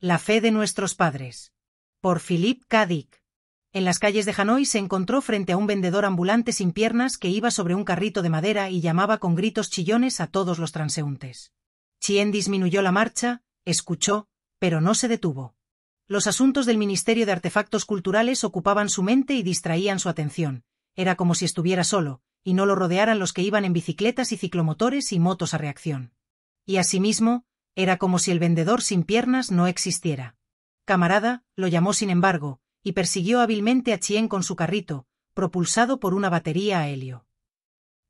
La fe de nuestros padres. Por Philip K. Dick. En las calles de Hanoi se encontró frente a un vendedor ambulante sin piernas que iba sobre un carrito de madera y llamaba con gritos chillones a todos los transeúntes. Chien disminuyó la marcha, escuchó, pero no se detuvo. Los asuntos del Ministerio de Artefactos Culturales ocupaban su mente y distraían su atención. Era como si estuviera solo, y no lo rodearan los que iban en bicicletas y ciclomotores y motos a reacción. Y asimismo, era como si el vendedor sin piernas no existiera. Camarada, lo llamó sin embargo, y persiguió hábilmente a Chien con su carrito, propulsado por una batería a helio.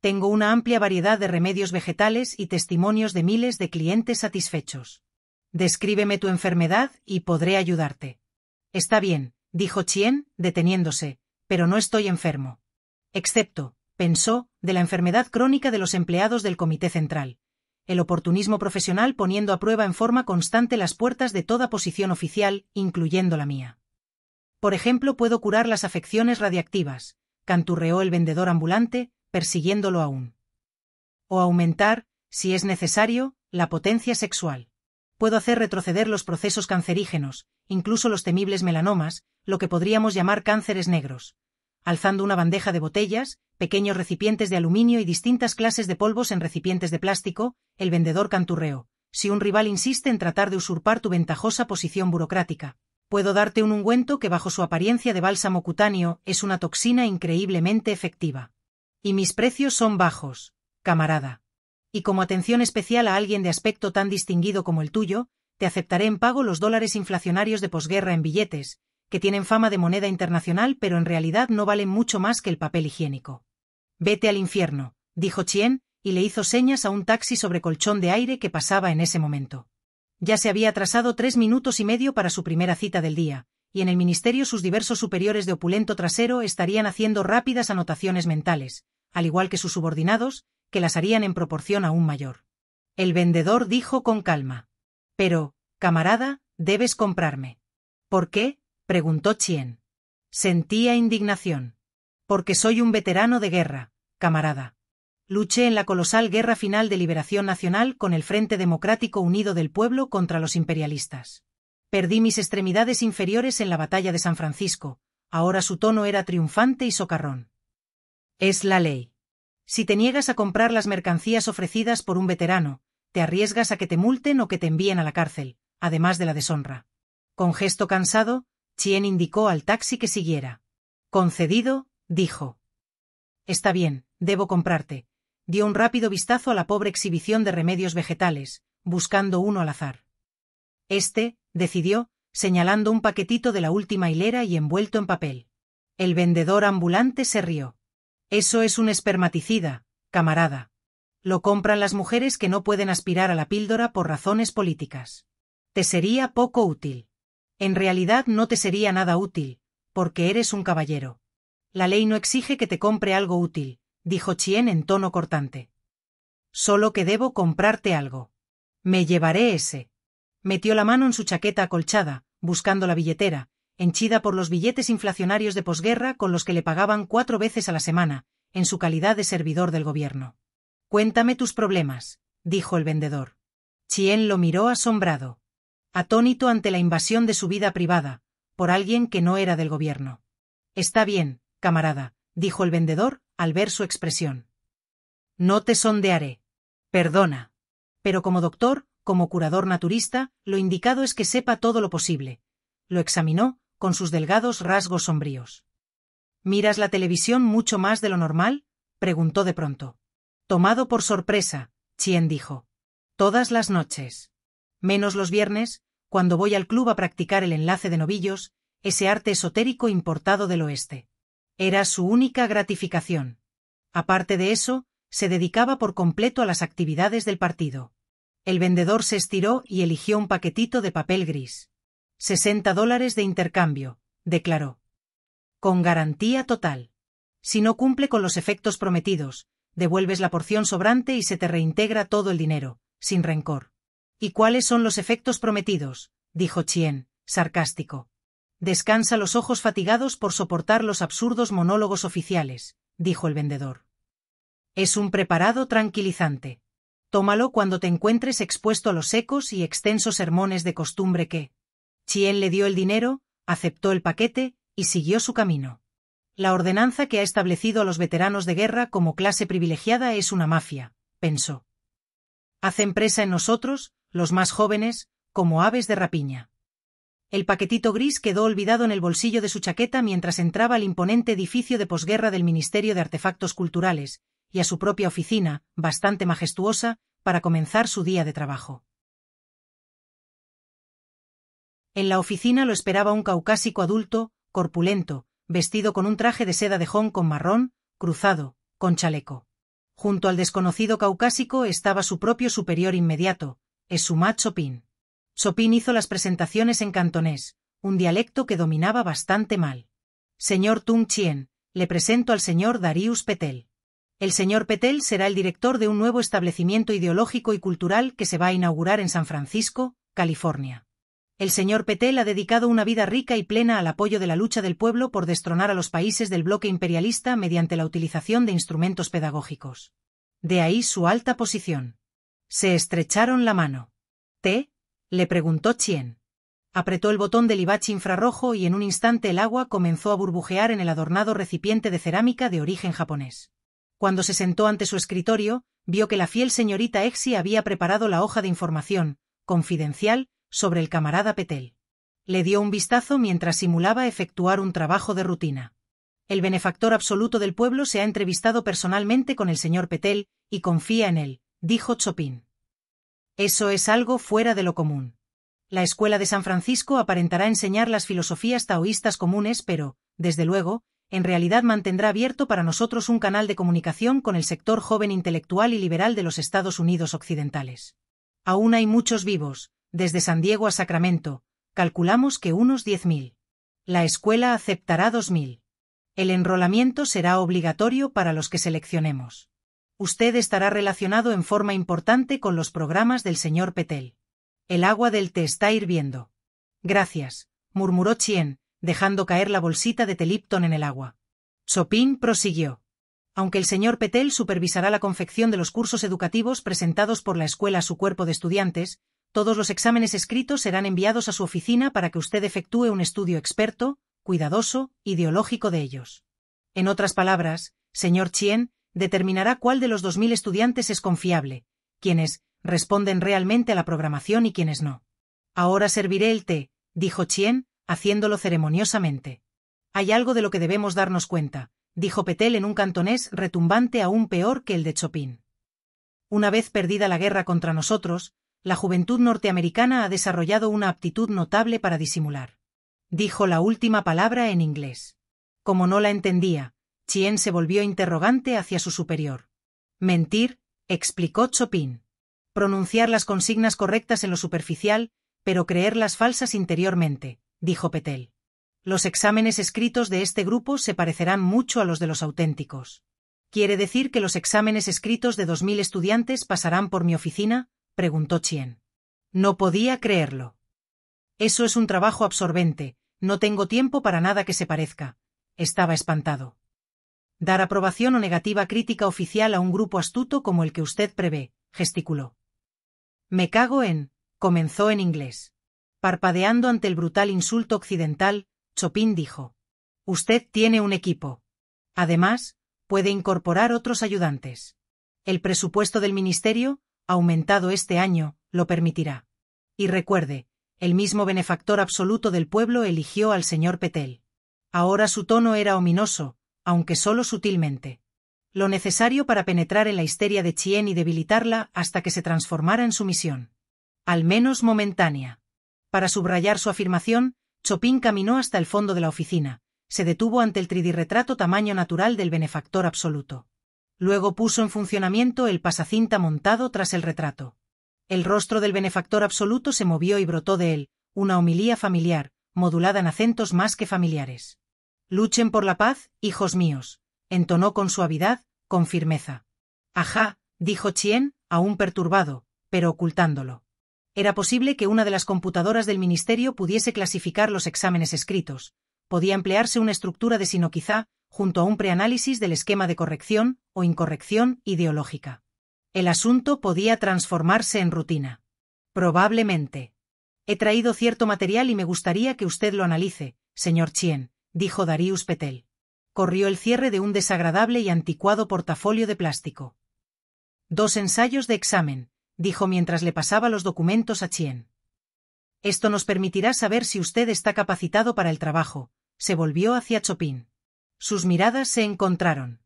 Tengo una amplia variedad de remedios vegetales y testimonios de miles de clientes satisfechos. Descríbeme tu enfermedad y podré ayudarte. Está bien, dijo Chien, deteniéndose, pero no estoy enfermo. Excepto, pensó, de la enfermedad crónica de los empleados del Comité Central. El oportunismo profesional poniendo a prueba en forma constante las puertas de toda posición oficial, incluyendo la mía. Por ejemplo, puedo curar las afecciones radiactivas, canturreó el vendedor ambulante, persiguiéndolo aún. O aumentar, si es necesario, la potencia sexual. Puedo hacer retroceder los procesos cancerígenos, incluso los temibles melanomas, lo que podríamos llamar cánceres negros. Alzando una bandeja de botellas, pequeños recipientes de aluminio y distintas clases de polvos en recipientes de plástico, el vendedor canturreó. Si un rival insiste en tratar de usurpar tu ventajosa posición burocrática, puedo darte un ungüento que bajo su apariencia de bálsamo cutáneo es una toxina increíblemente efectiva. Y mis precios son bajos, camarada. Y como atención especial a alguien de aspecto tan distinguido como el tuyo, te aceptaré en pago los dólares inflacionarios de posguerra en billetes, que tienen fama de moneda internacional pero en realidad no valen mucho más que el papel higiénico. Vete al infierno, dijo Chien, y le hizo señas a un taxi sobre colchón de aire que pasaba en ese momento. Ya se había atrasado 3 minutos y medio para su primera cita del día, y en el ministerio sus diversos superiores de opulento trasero estarían haciendo rápidas anotaciones mentales, al igual que sus subordinados, que las harían en proporción aún mayor. El vendedor dijo con calma. Pero, camarada, debes comprarme. ¿Por qué?, preguntó Chien. Sentía indignación. Porque soy un veterano de guerra, camarada. Luché en la colosal Guerra Final de Liberación Nacional con el Frente Democrático Unido del Pueblo contra los imperialistas. Perdí mis extremidades inferiores en la batalla de San Francisco, ahora su tono era triunfante y socarrón. Es la ley. Si te niegas a comprar las mercancías ofrecidas por un veterano, te arriesgas a que te multen o que te envíen a la cárcel, además de la deshonra. Con gesto cansado, Chien indicó al taxi que siguiera. Concedido, dijo. Está bien, debo comprarte. Dio un rápido vistazo a la pobre exhibición de remedios vegetales, buscando uno al azar. Decidió, señalando un paquetito de la última hilera y envuelto en papel. El vendedor ambulante se rió. Eso es un espermaticida, camarada. Lo compran las mujeres que no pueden aspirar a la píldora por razones políticas. Te sería poco útil. En realidad no te sería nada útil, porque eres un caballero. La ley no exige que te compre algo útil, dijo Chien en tono cortante. Solo que debo comprarte algo. Me llevaré ese. Metió la mano en su chaqueta acolchada, buscando la billetera, henchida por los billetes inflacionarios de posguerra con los que le pagaban 4 veces a la semana, en su calidad de servidor del gobierno. Cuéntame tus problemas, dijo el vendedor. Chien lo miró asombrado. Atónito ante la invasión de su vida privada, por alguien que no era del gobierno. Está bien, camarada, dijo el vendedor, al ver su expresión. No te sondearé. Perdona. Pero como doctor, como curador naturista, lo indicado es que sepa todo lo posible. Lo examinó, con sus delgados rasgos sombríos. ¿Miras la televisión mucho más de lo normal?, preguntó de pronto. Tomado por sorpresa, Chien dijo. Todas las noches. Menos los viernes, cuando voy al club a practicar el enlace de novillos, ese arte esotérico importado del oeste. Era su única gratificación. Aparte de eso, se dedicaba por completo a las actividades del partido. El vendedor se estiró y eligió un paquetito de papel gris. $60 de intercambio, declaró. Con garantía total. Si no cumple con los efectos prometidos, devuelves la porción sobrante y se te reintegra todo el dinero, sin rencor. ¿Y cuáles son los efectos prometidos?, dijo Chien, sarcástico. Descansa los ojos fatigados por soportar los absurdos monólogos oficiales, dijo el vendedor. Es un preparado tranquilizante. Tómalo cuando te encuentres expuesto a los secos y extensos sermones de costumbre que Chien le dio el dinero, aceptó el paquete, y siguió su camino. La ordenanza que ha establecido a los veteranos de guerra como clase privilegiada es una mafia, pensó. Hacen presa en nosotros, los más jóvenes, como aves de rapiña. El paquetito gris quedó olvidado en el bolsillo de su chaqueta mientras entraba al imponente edificio de posguerra del Ministerio de Artefactos Culturales, y a su propia oficina, bastante majestuosa, para comenzar su día de trabajo. En la oficina lo esperaba un caucásico adulto, corpulento, vestido con un traje de seda de Hong Kong marrón, cruzado, con chaleco. Junto al desconocido caucásico estaba su propio superior inmediato, Esuma Chopin. Chopin hizo las presentaciones en cantonés, un dialecto que dominaba bastante mal. Señor Tung Chien, le presento al señor Darius Petel. El señor Petel será el director de un nuevo establecimiento ideológico y cultural que se va a inaugurar en San Francisco, California. El señor Petel ha dedicado una vida rica y plena al apoyo de la lucha del pueblo por destronar a los países del bloque imperialista mediante la utilización de instrumentos pedagógicos. De ahí su alta posición. Se estrecharon la mano. ¿Té? Le preguntó Chien. Apretó el botón del ibachi infrarrojo y en un instante el agua comenzó a burbujear en el adornado recipiente de cerámica de origen japonés. Cuando se sentó ante su escritorio, vio que la fiel señorita Exi había preparado la hoja de información, confidencial, sobre el camarada Petel. Le dio un vistazo mientras simulaba efectuar un trabajo de rutina. El benefactor absoluto del pueblo se ha entrevistado personalmente con el señor Petel, y confía en él, dijo Chopin. Eso es algo fuera de lo común. La escuela de San Francisco aparentará enseñar las filosofías taoístas comunes, pero, desde luego, en realidad mantendrá abierto para nosotros un canal de comunicación con el sector joven intelectual y liberal de los Estados Unidos occidentales. Aún hay muchos vivos, desde San Diego a Sacramento, calculamos que unos 10.000. La escuela aceptará 2.000. El enrolamiento será obligatorio para los que seleccionemos. Usted estará relacionado en forma importante con los programas del señor Petel. El agua del té está hirviendo. Gracias, murmuró Chien, dejando caer la bolsita de té Lipton en el agua. Chopin prosiguió. Aunque el señor Petel supervisará la confección de los cursos educativos presentados por la escuela a su cuerpo de estudiantes, todos los exámenes escritos serán enviados a su oficina para que usted efectúe un estudio experto, cuidadoso, ideológico de ellos. En otras palabras, señor Chien, determinará cuál de los 2.000 estudiantes es confiable, quienes responden realmente a la programación y quienes no. Ahora serviré el té, dijo Chien, haciéndolo ceremoniosamente. Hay algo de lo que debemos darnos cuenta, dijo Petel en un cantonés retumbante aún peor que el de Chopin. Una vez perdida la guerra contra nosotros, la juventud norteamericana ha desarrollado una aptitud notable para disimular. Dijo la última palabra en inglés. Como no la entendía, Chien se volvió interrogante hacia su superior. Mentir, explicó Chopin. Pronunciar las consignas correctas en lo superficial, pero creerlas falsas interiormente, dijo Petel. Los exámenes escritos de este grupo se parecerán mucho a los de los auténticos. ¿Quiere decir que los exámenes escritos de 2.000 estudiantes pasarán por mi oficina?, preguntó Chien. No podía creerlo. Eso es un trabajo absorbente, no tengo tiempo para nada que se parezca. Estaba espantado. Dar aprobación o negativa crítica oficial a un grupo astuto como el que usted prevé, gesticuló. Me cago en, comenzó en inglés. Parpadeando ante el brutal insulto occidental, Chopin dijo. Usted tiene un equipo. Además, puede incorporar otros ayudantes. El presupuesto del ministerio, aumentado este año, lo permitirá. Y recuerde, el mismo benefactor absoluto del pueblo eligió al señor Petel. Ahora su tono era ominoso, aunque solo sutilmente. Lo necesario para penetrar en la histeria de Chien y debilitarla hasta que se transformara en sumisión. Al menos momentánea. Para subrayar su afirmación, Chopin caminó hasta el fondo de la oficina, se detuvo ante el tridirretrato tamaño natural del benefactor absoluto. Luego puso en funcionamiento el pasacinta montado tras el retrato. El rostro del benefactor absoluto se movió y brotó de él, una homilía familiar, modulada en acentos más que familiares. Luchen por la paz, hijos míos, entonó con suavidad, con firmeza. Ajá, dijo Chien, aún perturbado, pero ocultándolo. Era posible que una de las computadoras del ministerio pudiese clasificar los exámenes escritos. Podía emplearse una estructura de sino quizá, junto a un preanálisis del esquema de corrección o incorrección ideológica. El asunto podía transformarse en rutina. Probablemente. He traído cierto material y me gustaría que usted lo analice, señor Chien, dijo Darius Petel. Corrió el cierre de un desagradable y anticuado portafolio de plástico. 2 ensayos de examen, dijo mientras le pasaba los documentos a Chien. Esto nos permitirá saber si usted está capacitado para el trabajo. Se volvió hacia Chopin. Sus miradas se encontraron.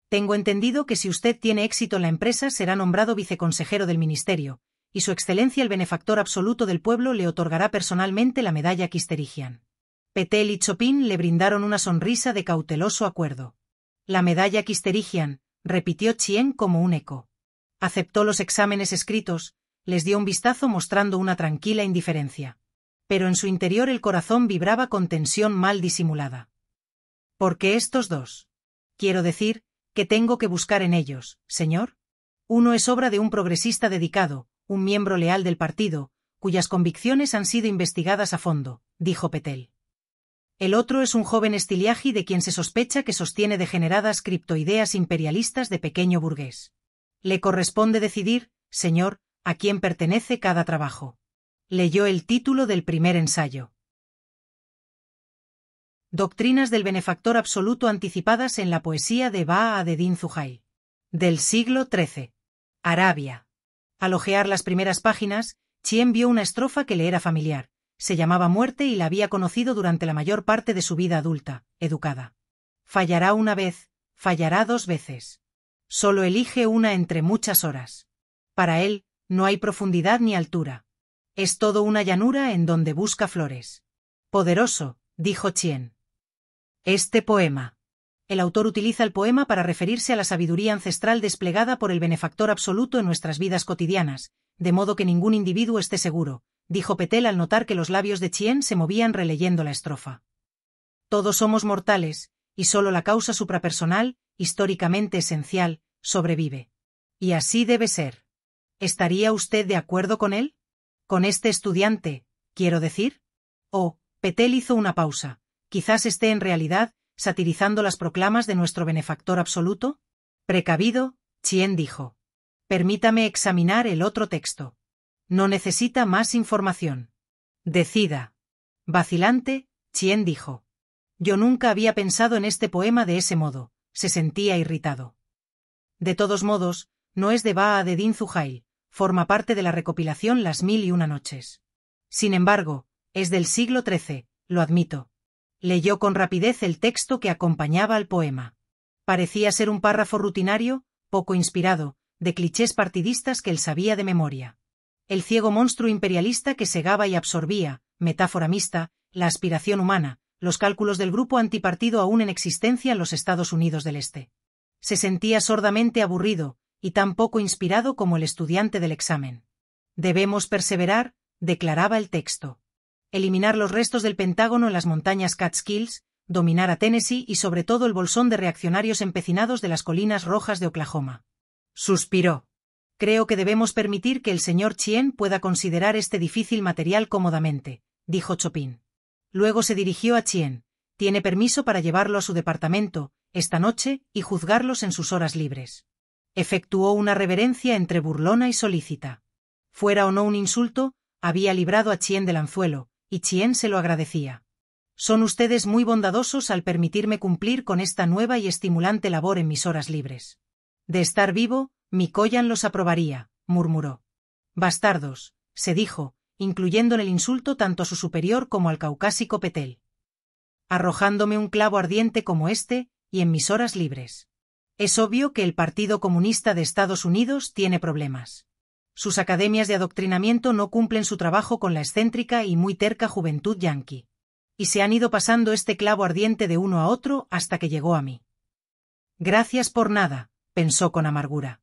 Tengo entendido que si usted tiene éxito en la empresa será nombrado viceconsejero del ministerio, y su excelencia el benefactor absoluto del pueblo le otorgará personalmente la medalla Kisterigian. Petel y Chopin le brindaron una sonrisa de cauteloso acuerdo. La medalla Kisterigian, repitió Chien como un eco. Aceptó los exámenes escritos, les dio un vistazo mostrando una tranquila indiferencia. Pero en su interior el corazón vibraba con tensión mal disimulada. ¿Por qué estos 2? Quiero decir, ¿qué tengo que buscar en ellos, señor? Uno es obra de un progresista dedicado, un miembro leal del partido, cuyas convicciones han sido investigadas a fondo, dijo Petel. El otro es un joven estiliagi de quien se sospecha que sostiene degeneradas criptoideas imperialistas de pequeño burgués. Le corresponde decidir, señor, a quién pertenece cada trabajo. Leyó el título del primer ensayo. Doctrinas del benefactor absoluto anticipadas en la poesía de Baha ad-Din Zuhail. Del siglo XIII. Arabia. Al hojear las primeras páginas, Chien vio una estrofa que le era familiar. Se llamaba Muerte y la había conocido durante la mayor parte de su vida adulta, educada. Fallará una vez, fallará 2 veces. Solo elige una entre muchas horas. Para él, no hay profundidad ni altura. Es todo una llanura en donde busca flores. Poderoso, dijo Chien. Este poema. El autor utiliza el poema para referirse a la sabiduría ancestral desplegada por el benefactor absoluto en nuestras vidas cotidianas, de modo que ningún individuo esté seguro, dijo Petel al notar que los labios de Chien se movían releyendo la estrofa. Todos somos mortales, y solo la causa suprapersonal, históricamente esencial, sobrevive. Y así debe ser. ¿Estaría usted de acuerdo con él? ¿Con este estudiante, quiero decir? Oh, Petel hizo una pausa. Quizás esté en realidad satirizando las proclamas de nuestro benefactor absoluto. Precavido, Chien dijo. Permítame examinar el otro texto. No necesita más información. Decida. Vacilante, Chien dijo. Yo nunca había pensado en este poema de ese modo. Se sentía irritado. De todos modos, no es de Baha ad-Din Zuhail, forma parte de la recopilación Las 1001 noches. Sin embargo, es del siglo XIII, lo admito. Leyó con rapidez el texto que acompañaba al poema. Parecía ser un párrafo rutinario, poco inspirado, de clichés partidistas que él sabía de memoria. El ciego monstruo imperialista que segaba y absorbía, metáfora mixta, la aspiración humana, los cálculos del grupo antipartido aún en existencia en los Estados Unidos del Este. Se sentía sordamente aburrido, y tan poco inspirado como el estudiante del examen. Debemos perseverar, declaraba el texto. Eliminar los restos del Pentágono en las montañas Catskills, dominar a Tennessee y sobre todo el bolsón de reaccionarios empecinados de las colinas rojas de Oklahoma. Suspiró. Creo que debemos permitir que el señor Chien pueda considerar este difícil material cómodamente, dijo Chopin. Luego se dirigió a Chien. Tiene permiso para llevarlo a su departamento, esta noche, y juzgarlos en sus horas libres. Efectuó una reverencia entre burlona y solícita. Fuera o no un insulto, había librado a Chien del anzuelo, y Chien se lo agradecía. Son ustedes muy bondadosos al permitirme cumplir con esta nueva y estimulante labor en mis horas libres. De estar vivo, Mikoyan los aprobaría, murmuró. Bastardos, se dijo, incluyendo en el insulto tanto a su superior como al caucásico Petel. Arrojándome un clavo ardiente como este, y en mis horas libres. Es obvio que el Partido Comunista de Estados Unidos tiene problemas. Sus academias de adoctrinamiento no cumplen su trabajo con la excéntrica y muy terca juventud yanqui. Y se han ido pasando este clavo ardiente de uno a otro hasta que llegó a mí. Gracias por nada, pensó con amargura.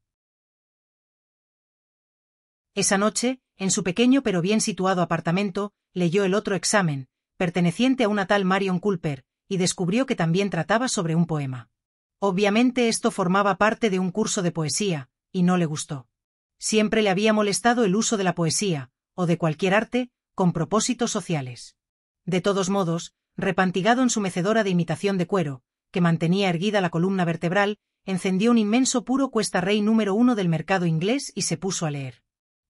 Esa noche, en su pequeño pero bien situado apartamento, leyó el otro examen, perteneciente a una tal Marion Culper, y descubrió que también trataba sobre un poema. Obviamente esto formaba parte de un curso de poesía, y no le gustó. Siempre le había molestado el uso de la poesía, o de cualquier arte, con propósitos sociales. De todos modos, repantigado en su mecedora de imitación de cuero, que mantenía erguida la columna vertebral, encendió un inmenso puro Cuesta Rey número 1 del mercado inglés y se puso a leer.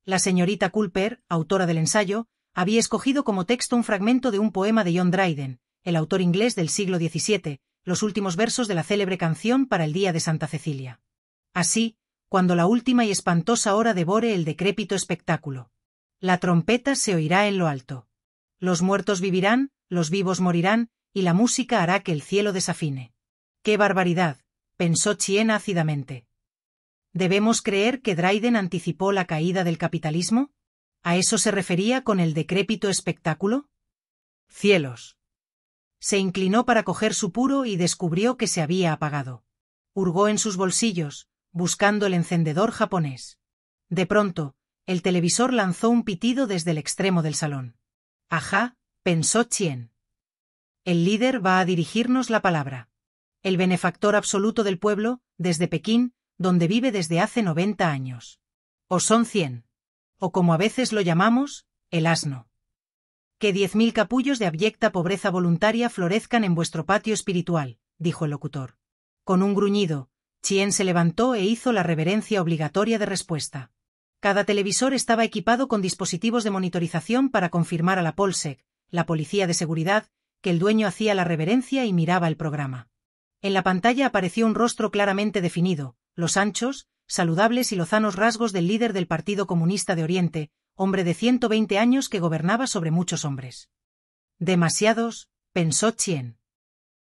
La señorita Culper, autora del ensayo, Había escogido como texto un fragmento de un poema de John Dryden, el autor inglés del siglo XVII, los últimos versos de la célebre canción para el día de Santa Cecilia. Así, cuando la última y espantosa hora devore el decrépito espectáculo. La trompeta se oirá en lo alto. Los muertos vivirán, los vivos morirán, y la música hará que el cielo desafine. ¡Qué barbaridad!, pensó Chien ácidamente. ¿Debemos creer que Dryden anticipó la caída del capitalismo? ¿A eso se refería con el decrépito espectáculo? ¡Cielos! Se inclinó para coger su puro y descubrió que se había apagado. Hurgó en sus bolsillos, buscando el encendedor japonés. De pronto, el televisor lanzó un pitido desde el extremo del salón. «Ajá», pensó Chien. El líder va a dirigirnos la palabra. El benefactor absoluto del pueblo, desde Pekín, donde vive desde hace 90 años. O son 100. O como a veces lo llamamos, el asno. Que 10.000 capullos de abyecta pobreza voluntaria florezcan en vuestro patio espiritual, dijo el locutor. Con un gruñido, Chien se levantó e hizo la reverencia obligatoria de respuesta. Cada televisor estaba equipado con dispositivos de monitorización para confirmar a la Polsek, la policía de seguridad, que el dueño hacía la reverencia y miraba el programa. En la pantalla apareció un rostro claramente definido, los anchos, saludables y lozanos rasgos del líder del Partido Comunista de Oriente, hombre de 120 años que gobernaba sobre muchos hombres. Demasiados, pensó Chien.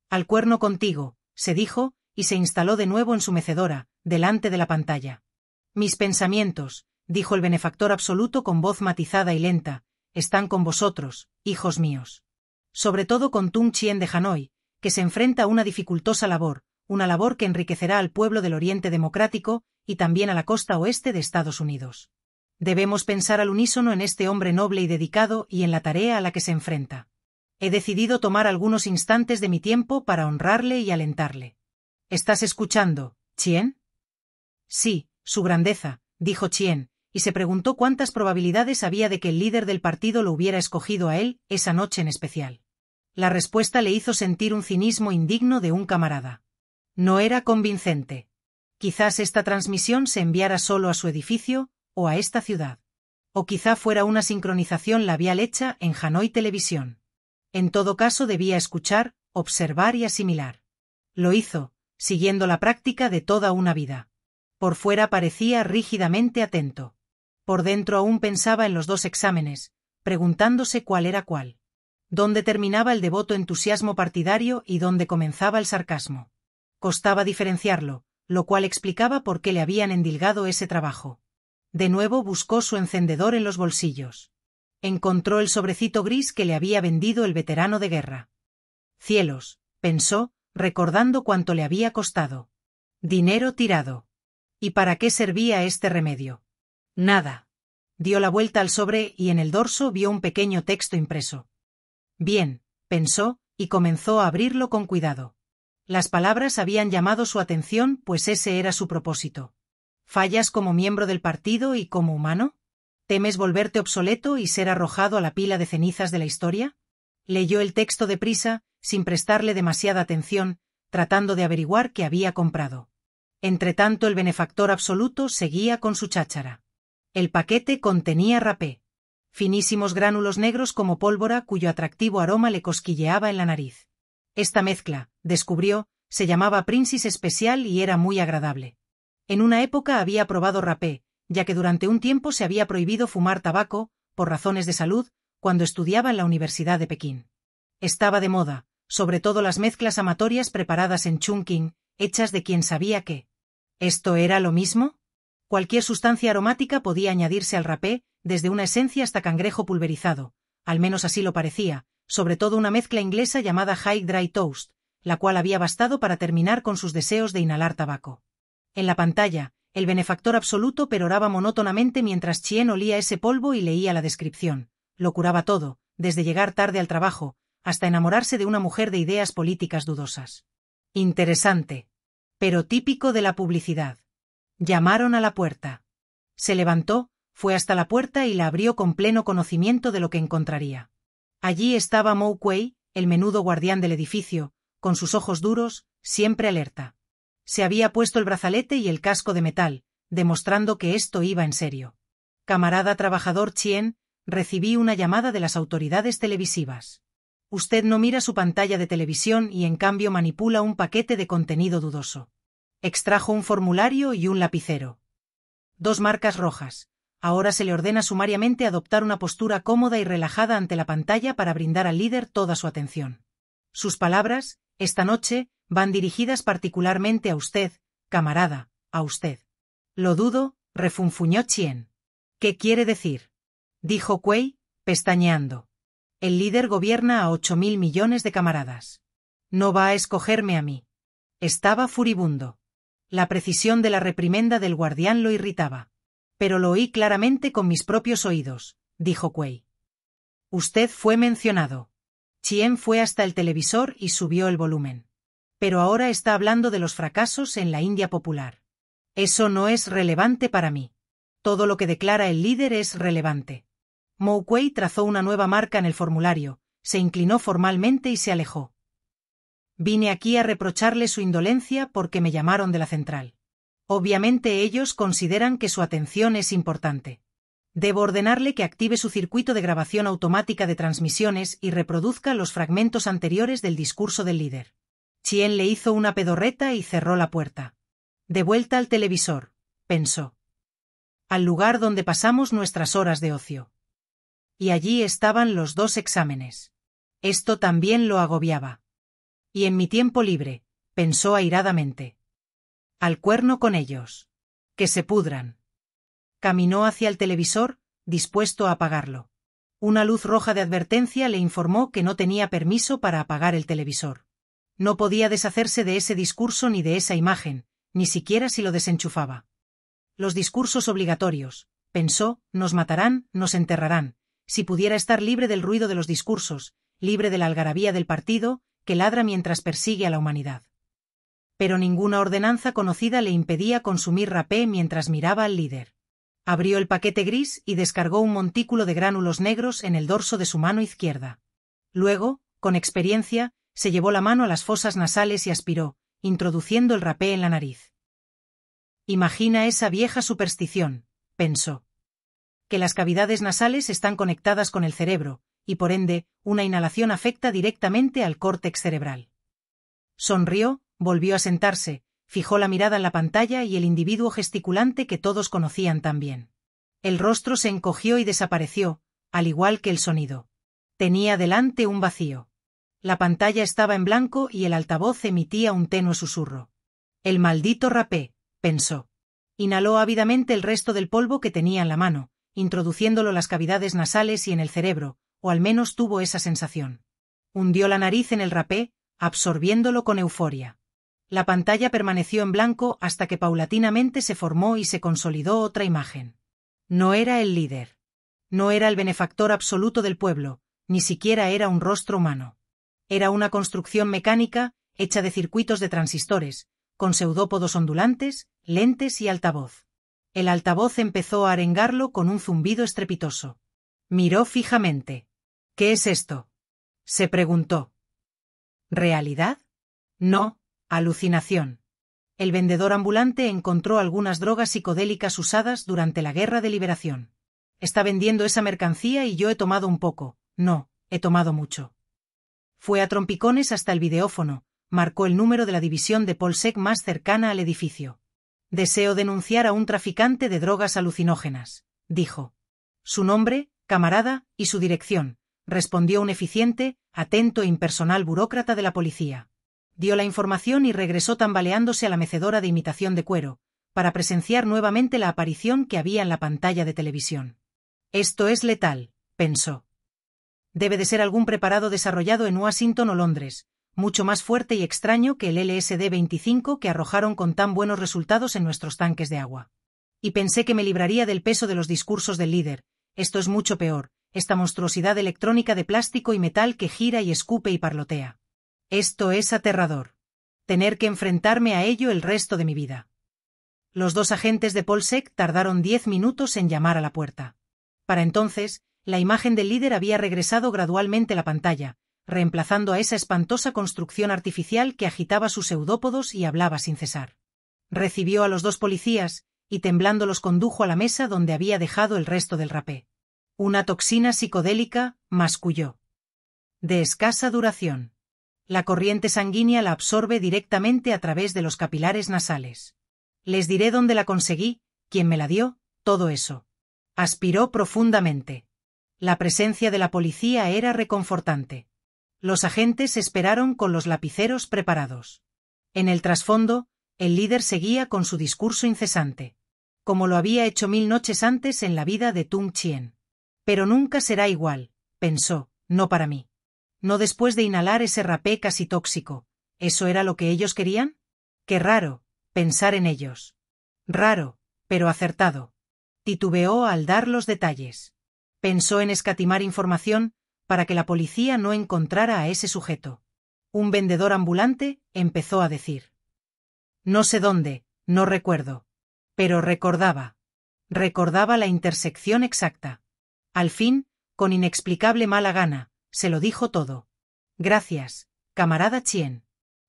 Al cuerno contigo, se dijo, y se instaló de nuevo en su mecedora, delante de la pantalla. Mis pensamientos, dijo el benefactor absoluto con voz matizada y lenta, están con vosotros, hijos míos. Sobre todo con Tung Chien de Hanoi, que se enfrenta a una dificultosa labor, una labor que enriquecerá al pueblo del Oriente Democrático y también a la costa oeste de Estados Unidos. Debemos pensar al unísono en este hombre noble y dedicado y en la tarea a la que se enfrenta. He decidido tomar algunos instantes de mi tiempo para honrarle y alentarle. ¿Estás escuchando, Chien? Sí, su grandeza, dijo Chien, y se preguntó cuántas probabilidades había de que el líder del partido lo hubiera escogido a él, esa noche en especial. La respuesta le hizo sentir un cinismo indigno de un camarada. No era convincente. Quizás esta transmisión se enviara solo a su edificio, o a esta ciudad. O quizá fuera una sincronización labial hecha en Hanoi Televisión. En todo caso debía escuchar, observar y asimilar. Lo hizo, siguiendo la práctica de toda una vida. Por fuera parecía rígidamente atento. Por dentro aún pensaba en los dos exámenes, preguntándose cuál era cuál. Dónde terminaba el devoto entusiasmo partidario y dónde comenzaba el sarcasmo. Costaba diferenciarlo, lo cual explicaba por qué le habían endilgado ese trabajo. De nuevo buscó su encendedor en los bolsillos. Encontró el sobrecito gris que le había vendido el veterano de guerra. Cielos, pensó, recordando cuánto le había costado. Dinero tirado. ¿Y para qué servía este remedio? Nada. Dio la vuelta al sobre y en el dorso vio un pequeño texto impreso. Bien, pensó, y comenzó a abrirlo con cuidado. Las palabras habían llamado su atención, pues ese era su propósito. ¿Fallas como miembro del partido y como humano? ¿Temes volverte obsoleto y ser arrojado a la pila de cenizas de la historia? Leyó el texto deprisa, sin prestarle demasiada atención, tratando de averiguar qué había comprado. Entretanto el benefactor absoluto seguía con su cháchara. El paquete contenía rapé. Finísimos gránulos negros como pólvora cuyo atractivo aroma le cosquilleaba en la nariz. Esta mezcla, descubrió, se llamaba Princes Special y era muy agradable. En una época había probado rapé, ya que durante un tiempo se había prohibido fumar tabaco, por razones de salud, cuando estudiaba en la Universidad de Pekín. Estaba de moda, sobre todo las mezclas amatorias preparadas en Chungking, hechas de quien sabía qué. ¿Esto era lo mismo? Cualquier sustancia aromática podía añadirse al rapé, desde una esencia hasta cangrejo pulverizado, al menos así lo parecía, sobre todo una mezcla inglesa llamada High Dry Toast, la cual había bastado para terminar con sus deseos de inhalar tabaco. En la pantalla, el benefactor absoluto peroraba monótonamente mientras Chien olía ese polvo y leía la descripción. Lo curaba todo, desde llegar tarde al trabajo, hasta enamorarse de una mujer de ideas políticas dudosas. Interesante. Pero típico de la publicidad. Llamaron a la puerta. Se levantó, fue hasta la puerta y la abrió con pleno conocimiento de lo que encontraría. Allí estaba Mo Kuei, el menudo guardián del edificio, con sus ojos duros, siempre alerta. Se había puesto el brazalete y el casco de metal, demostrando que esto iba en serio. Camarada trabajador Chien, recibí una llamada de las autoridades televisivas. Usted no mira su pantalla de televisión y en cambio manipula un paquete de contenido dudoso. Extrajo un formulario y un lapicero. 2 marcas rojas. Ahora se le ordena sumariamente adoptar una postura cómoda y relajada ante la pantalla para brindar al líder toda su atención. Sus palabras, esta noche, van dirigidas particularmente a usted, camarada, a usted. Lo dudo, refunfuñó Chien. ¿Qué quiere decir? Dijo Kuei, pestañeando. El líder gobierna a 8.000 millones de camaradas. No va a escogerme a mí. Estaba furibundo. La precisión de la reprimenda del guardián lo irritaba. Pero lo oí claramente con mis propios oídos, dijo Kuei. Usted fue mencionado. Chien fue hasta el televisor y subió el volumen. Pero ahora está hablando de los fracasos en la India popular. Eso no es relevante para mí. Todo lo que declara el líder es relevante. Mo Kuei trazó una nueva marca en el formulario, se inclinó formalmente y se alejó. Vine aquí a reprocharle su indolencia porque me llamaron de la central. Obviamente ellos consideran que su atención es importante. Debo ordenarle que active su circuito de grabación automática de transmisiones y reproduzca los fragmentos anteriores del discurso del líder. Chien le hizo una pedorreta y cerró la puerta. De vuelta al televisor, pensó. Al lugar donde pasamos nuestras horas de ocio. Y allí estaban los 2 exámenes. Esto también lo agobiaba. Y en mi tiempo libre, pensó airadamente. Al cuerno con ellos. Que se pudran. Caminó hacia el televisor, dispuesto a apagarlo. Una luz roja de advertencia le informó que no tenía permiso para apagar el televisor. No podía deshacerse de ese discurso ni de esa imagen, ni siquiera si lo desenchufaba. Los discursos obligatorios, pensó, nos matarán, nos enterrarán. Si pudiera estar libre del ruido de los discursos, libre de la algarabía del partido, que ladra mientras persigue a la humanidad. Pero ninguna ordenanza conocida le impedía consumir rapé mientras miraba al líder. Abrió el paquete gris y descargó un montículo de gránulos negros en el dorso de su mano izquierda. Luego, con experiencia, se llevó la mano a las fosas nasales y aspiró, introduciendo el rapé en la nariz. Imagina esa vieja superstición, pensó. Que las cavidades nasales están conectadas con el cerebro, y por ende, una inhalación afecta directamente al córtex cerebral. Sonrió, volvió a sentarse, fijó la mirada en la pantalla y el individuo gesticulante que todos conocían tan bien. El rostro se encogió y desapareció, al igual que el sonido. Tenía delante un vacío. La pantalla estaba en blanco y el altavoz emitía un tenue susurro. El maldito rapé, pensó. Inhaló ávidamente el resto del polvo que tenía en la mano, introduciéndolo en las cavidades nasales y en el cerebro, o al menos tuvo esa sensación. Hundió la nariz en el rapé, absorbiéndolo con euforia. La pantalla permaneció en blanco hasta que paulatinamente se formó y se consolidó otra imagen. No era el líder. No era el benefactor absoluto del pueblo, ni siquiera era un rostro humano. Era una construcción mecánica, hecha de circuitos de transistores, con pseudópodos ondulantes, lentes y altavoz. El altavoz empezó a arengarlo con un zumbido estrepitoso. Miró fijamente. ¿Qué es esto?, se preguntó. ¿Realidad? No, alucinación. El vendedor ambulante encontró algunas drogas psicodélicas usadas durante la Guerra de Liberación. Está vendiendo esa mercancía y yo he tomado un poco. No, he tomado mucho. Fue a trompicones hasta el videófono, marcó el número de la división de Polsek más cercana al edificio. Deseo denunciar a un traficante de drogas alucinógenas, dijo. Su nombre, camarada, y su dirección, respondió un eficiente, atento e impersonal burócrata de la policía. Dio la información y regresó tambaleándose a la mecedora de imitación de cuero, para presenciar nuevamente la aparición que había en la pantalla de televisión. Esto es letal, pensó. Debe de ser algún preparado desarrollado en Washington o Londres, mucho más fuerte y extraño que el LSD-25 que arrojaron con tan buenos resultados en nuestros tanques de agua. Y pensé que me libraría del peso de los discursos del líder. Esto es mucho peor, esta monstruosidad electrónica de plástico y metal que gira y escupe y parlotea. Esto es aterrador. Tener que enfrentarme a ello el resto de mi vida. Los 2 agentes de Polsek tardaron 10 minutos en llamar a la puerta. Para entonces, la imagen del líder había regresado gradualmente a la pantalla, reemplazando a esa espantosa construcción artificial que agitaba sus pseudópodos y hablaba sin cesar. Recibió a los 2 policías, y temblando los condujo a la mesa donde había dejado el resto del rapé. Una toxina psicodélica, masculló. De escasa duración. La corriente sanguínea la absorbe directamente a través de los capilares nasales. Les diré dónde la conseguí, quién me la dio, todo eso. Aspiró profundamente. La presencia de la policía era reconfortante. Los agentes esperaron con los lapiceros preparados. En el trasfondo, el líder seguía con su discurso incesante. Como lo había hecho 1000 noches antes en la vida de Tung Chien. Pero nunca será igual, pensó, no para mí. No después de inhalar ese rapé casi tóxico. ¿Eso era lo que ellos querían? Qué raro, pensar en ellos. Raro, pero acertado. Titubeó al dar los detalles. Pensó en escatimar información para que la policía no encontrara a ese sujeto. Un vendedor ambulante, empezó a decir. No sé dónde, no recuerdo. Pero recordaba. Recordaba la intersección exacta. Al fin, con inexplicable mala gana, se lo dijo todo. Gracias, camarada Chien.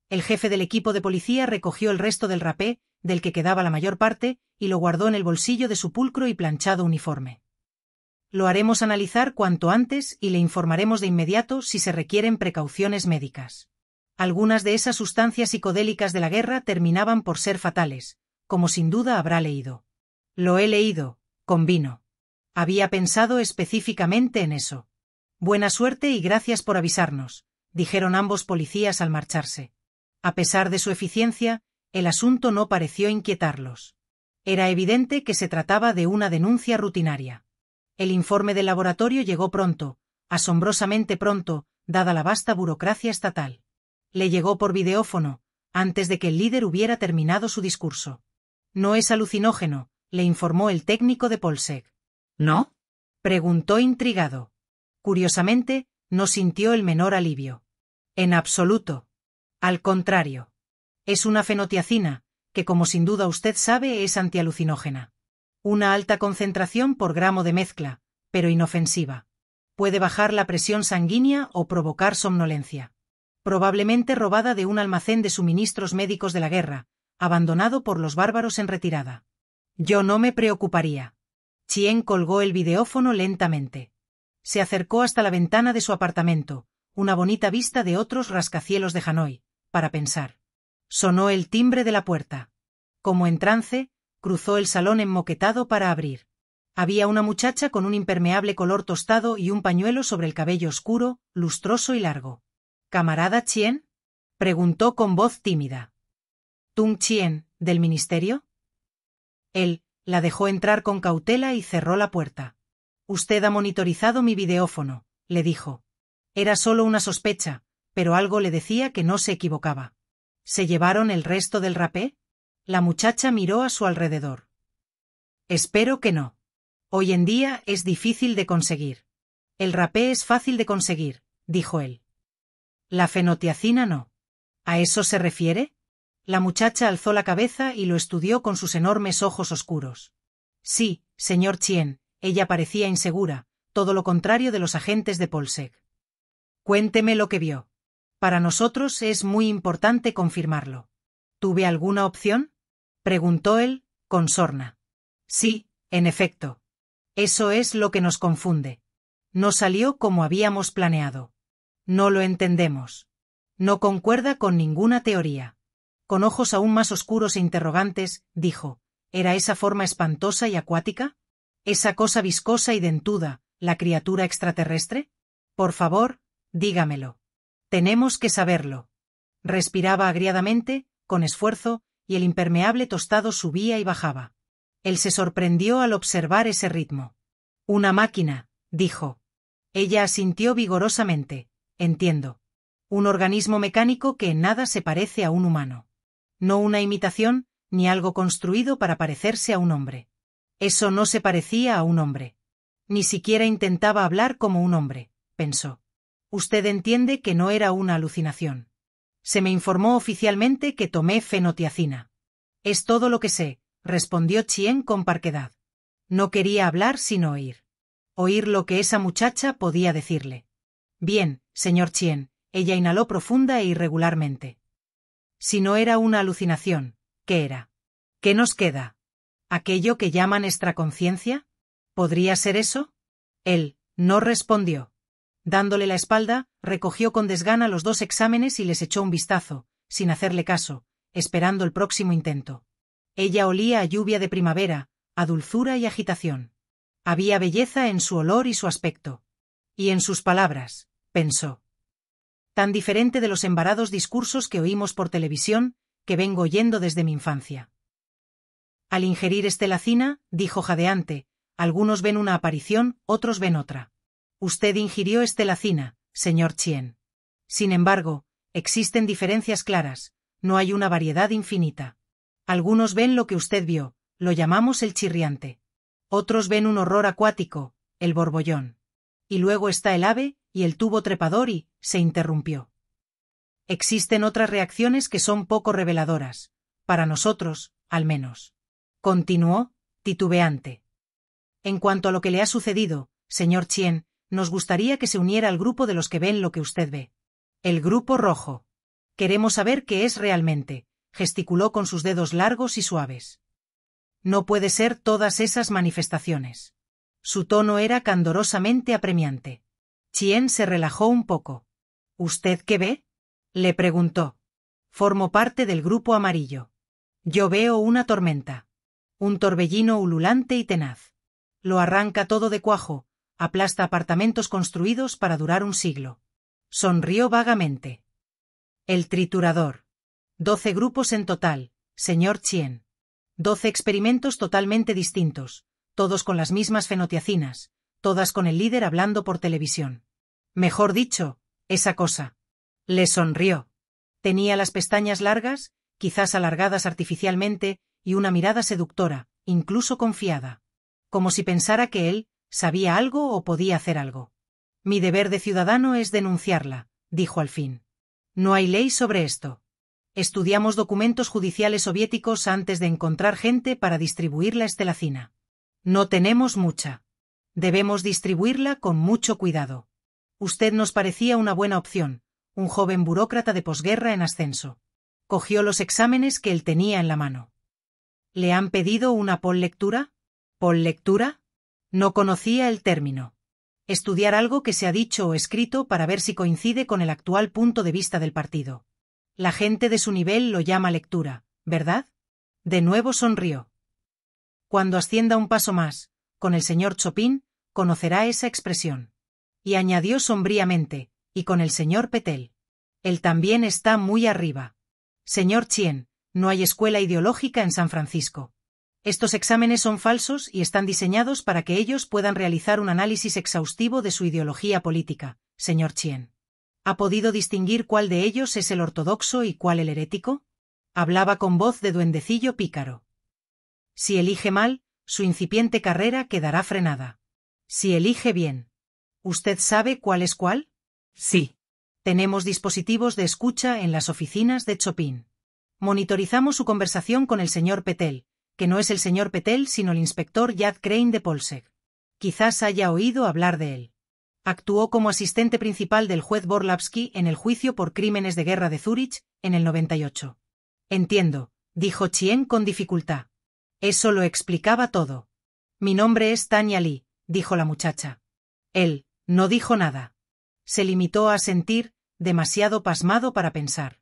El jefe del equipo de policía recogió el resto del rapé, del que quedaba la mayor parte, y lo guardó en el bolsillo de su pulcro y planchado uniforme. Lo haremos analizar cuanto antes y le informaremos de inmediato si se requieren precauciones médicas. Algunas de esas sustancias psicodélicas de la guerra terminaban por ser fatales, como sin duda habrá leído. Lo he leído, convino. Había pensado específicamente en eso. Buena suerte y gracias por avisarnos, dijeron ambos policías al marcharse. A pesar de su eficiencia, el asunto no pareció inquietarlos. Era evidente que se trataba de una denuncia rutinaria. El informe del laboratorio llegó pronto, asombrosamente pronto, dada la vasta burocracia estatal. Le llegó por videófono, antes de que el líder hubiera terminado su discurso. No es alucinógeno, le informó el técnico de Polsek. ¿No? Preguntó intrigado. Curiosamente, no sintió el menor alivio. En absoluto. Al contrario. Es una fenotiacina, que como sin duda usted sabe es antialucinógena. Una alta concentración por gramo de mezcla, pero inofensiva. Puede bajar la presión sanguínea o provocar somnolencia. Probablemente robada de un almacén de suministros médicos de la guerra, abandonado por los bárbaros en retirada. Yo no me preocuparía. Chien colgó el videófono lentamente. Se acercó hasta la ventana de su apartamento, una bonita vista de otros rascacielos de Hanoi, para pensar. Sonó el timbre de la puerta. Como en trance, cruzó el salón enmoquetado para abrir. Había una muchacha con un impermeable color tostado y un pañuelo sobre el cabello oscuro, lustroso y largo. ¿Camarada Chien? Preguntó con voz tímida. ¿Tung Chien, del ministerio? Él la dejó entrar con cautela y cerró la puerta. Usted ha monitorizado mi videófono, le dijo. Era solo una sospecha, pero algo le decía que no se equivocaba. ¿Se llevaron el resto del rapé? La muchacha miró a su alrededor. Espero que no. Hoy en día es difícil de conseguir. El rapé es fácil de conseguir, dijo él. La fenotiacina no. ¿A eso se refiere? La muchacha alzó la cabeza y lo estudió con sus enormes ojos oscuros. Sí, señor Chien, ella parecía insegura, todo lo contrario de los agentes de Polsek. Cuénteme lo que vio. Para nosotros es muy importante confirmarlo. ¿Tuve alguna opción? Preguntó él, con sorna. Sí, en efecto. Eso es lo que nos confunde. No salió como habíamos planeado. No lo entendemos. No concuerda con ninguna teoría. Con ojos aún más oscuros e interrogantes, dijo, ¿era esa forma espantosa y acuática? ¿Esa cosa viscosa y dentuda, la criatura extraterrestre? Por favor, dígamelo. Tenemos que saberlo. Respiraba agriadamente, con esfuerzo, y el impermeable tostado subía y bajaba. Él se sorprendió al observar ese ritmo. Una máquina, dijo. Ella asintió vigorosamente. Entiendo. Un organismo mecánico que en nada se parece a un humano. No una imitación, ni algo construido para parecerse a un hombre. Eso no se parecía a un hombre. Ni siquiera intentaba hablar como un hombre, pensó. Usted entiende que no era una alucinación. Se me informó oficialmente que tomé fenotiacina. Es todo lo que sé, respondió Chien con parquedad. No quería hablar sino oír. Oír lo que esa muchacha podía decirle. Bien, señor Chien, ella inhaló profunda e irregularmente. Si no era una alucinación, ¿qué era? ¿Qué nos queda? ¿Aquello que llaman extraconciencia? ¿Podría ser eso? Él no respondió. Dándole la espalda, recogió con desgana los 2 exámenes y les echó un vistazo, sin hacerle caso, esperando el próximo intento. Ella olía a lluvia de primavera, a dulzura y agitación. Había belleza en su olor y su aspecto. Y en sus palabras, pensó. Tan diferente de los embarados discursos que oímos por televisión, que vengo oyendo desde mi infancia. Al ingerir estelacina, dijo jadeante, algunos ven una aparición, otros ven otra. Usted ingirió estelacina, señor Chien. Sin embargo, existen diferencias claras, no hay una variedad infinita. Algunos ven lo que usted vio, lo llamamos el chirriante. Otros ven un horror acuático, el borbollón. Y luego está el ave, y el tubo trepador y, se interrumpió. Existen otras reacciones que son poco reveladoras, para nosotros, al menos. Continuó, titubeante. En cuanto a lo que le ha sucedido, señor Chien, nos gustaría que se uniera al grupo de los que ven lo que usted ve. El grupo rojo. Queremos saber qué es realmente, gesticuló con sus dedos largos y suaves. No puede ser todas esas manifestaciones. Su tono era candorosamente apremiante. Chien se relajó un poco. ¿Usted qué ve? Le preguntó. Formo parte del grupo amarillo. Yo veo una tormenta. Un torbellino ululante y tenaz. Lo arranca todo de cuajo, aplasta apartamentos construidos para durar un siglo. Sonrió vagamente. El triturador. 12 grupos en total, señor Chien. 12 experimentos totalmente distintos, todos con las mismas fenotiacinas, todas con el líder hablando por televisión. Mejor dicho, esa cosa. Le sonrió. Tenía las pestañas largas, quizás alargadas artificialmente, y una mirada seductora, incluso confiada. Como si pensara que él sabía algo o podía hacer algo. Mi deber de ciudadano es denunciarla, dijo al fin. No hay ley sobre esto. Estudiamos documentos judiciales soviéticos antes de encontrar gente para distribuir la estelacina. No tenemos mucha. Debemos distribuirla con mucho cuidado. Usted nos parecía una buena opción, un joven burócrata de posguerra en ascenso. Cogió los exámenes que él tenía en la mano. ¿Le han pedido una pollectura? ¿Pollectura? No conocía el término. Estudiar algo que se ha dicho o escrito para ver si coincide con el actual punto de vista del partido. La gente de su nivel lo llama lectura, ¿verdad? De nuevo sonrió. Cuando ascienda un paso más, con el señor Chopin, conocerá esa expresión. Y añadió sombríamente, y con el señor Petel. Él también está muy arriba. Señor Chien, no hay escuela ideológica en San Francisco. Estos exámenes son falsos y están diseñados para que ellos puedan realizar un análisis exhaustivo de su ideología política, señor Chien. ¿Ha podido distinguir cuál de ellos es el ortodoxo y cuál el herético? Hablaba con voz de duendecillo pícaro. Si elige mal, su incipiente carrera quedará frenada. Si elige bien. ¿Usted sabe cuál es cuál? Sí. Tenemos dispositivos de escucha en las oficinas de Chopin. Monitorizamos su conversación con el señor Petel, que no es el señor Petel sino el inspector Yad Crane de Polsek. Quizás haya oído hablar de él. Actuó como asistente principal del juez Borlavsky en el juicio por crímenes de guerra de Zúrich, en el 98. Entiendo, dijo Chien con dificultad. Eso lo explicaba todo. Mi nombre es Tanya Lee, dijo la muchacha. Él no dijo nada. Se limitó a asentir, demasiado pasmado para pensar.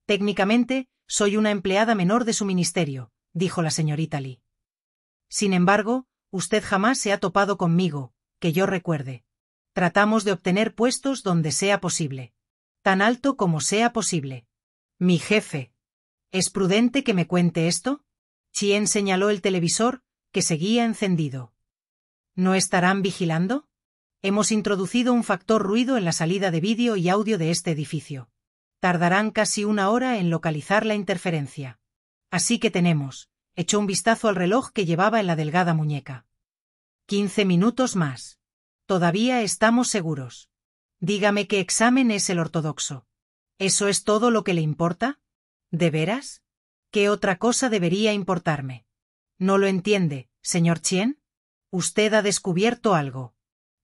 Técnicamente, soy una empleada menor de su ministerio, dijo la señorita Lee. Sin embargo, usted jamás se ha topado conmigo, que yo recuerde. Tratamos de obtener puestos donde sea posible. Tan alto como sea posible. Mi jefe. ¿Es prudente que me cuente esto? Chien señaló el televisor, que seguía encendido. ¿No estarán vigilando? Hemos introducido un factor ruido en la salida de vídeo y audio de este edificio. Tardarán casi 1 hora en localizar la interferencia. Así que tenemos, echó un vistazo al reloj que llevaba en la delgada muñeca. 15 minutos más. Todavía estamos seguros. Dígame qué examen es el ortodoxo. ¿Eso es todo lo que le importa? ¿De veras? ¿Qué otra cosa debería importarme? ¿No lo entiende, señor Chien? Usted ha descubierto algo.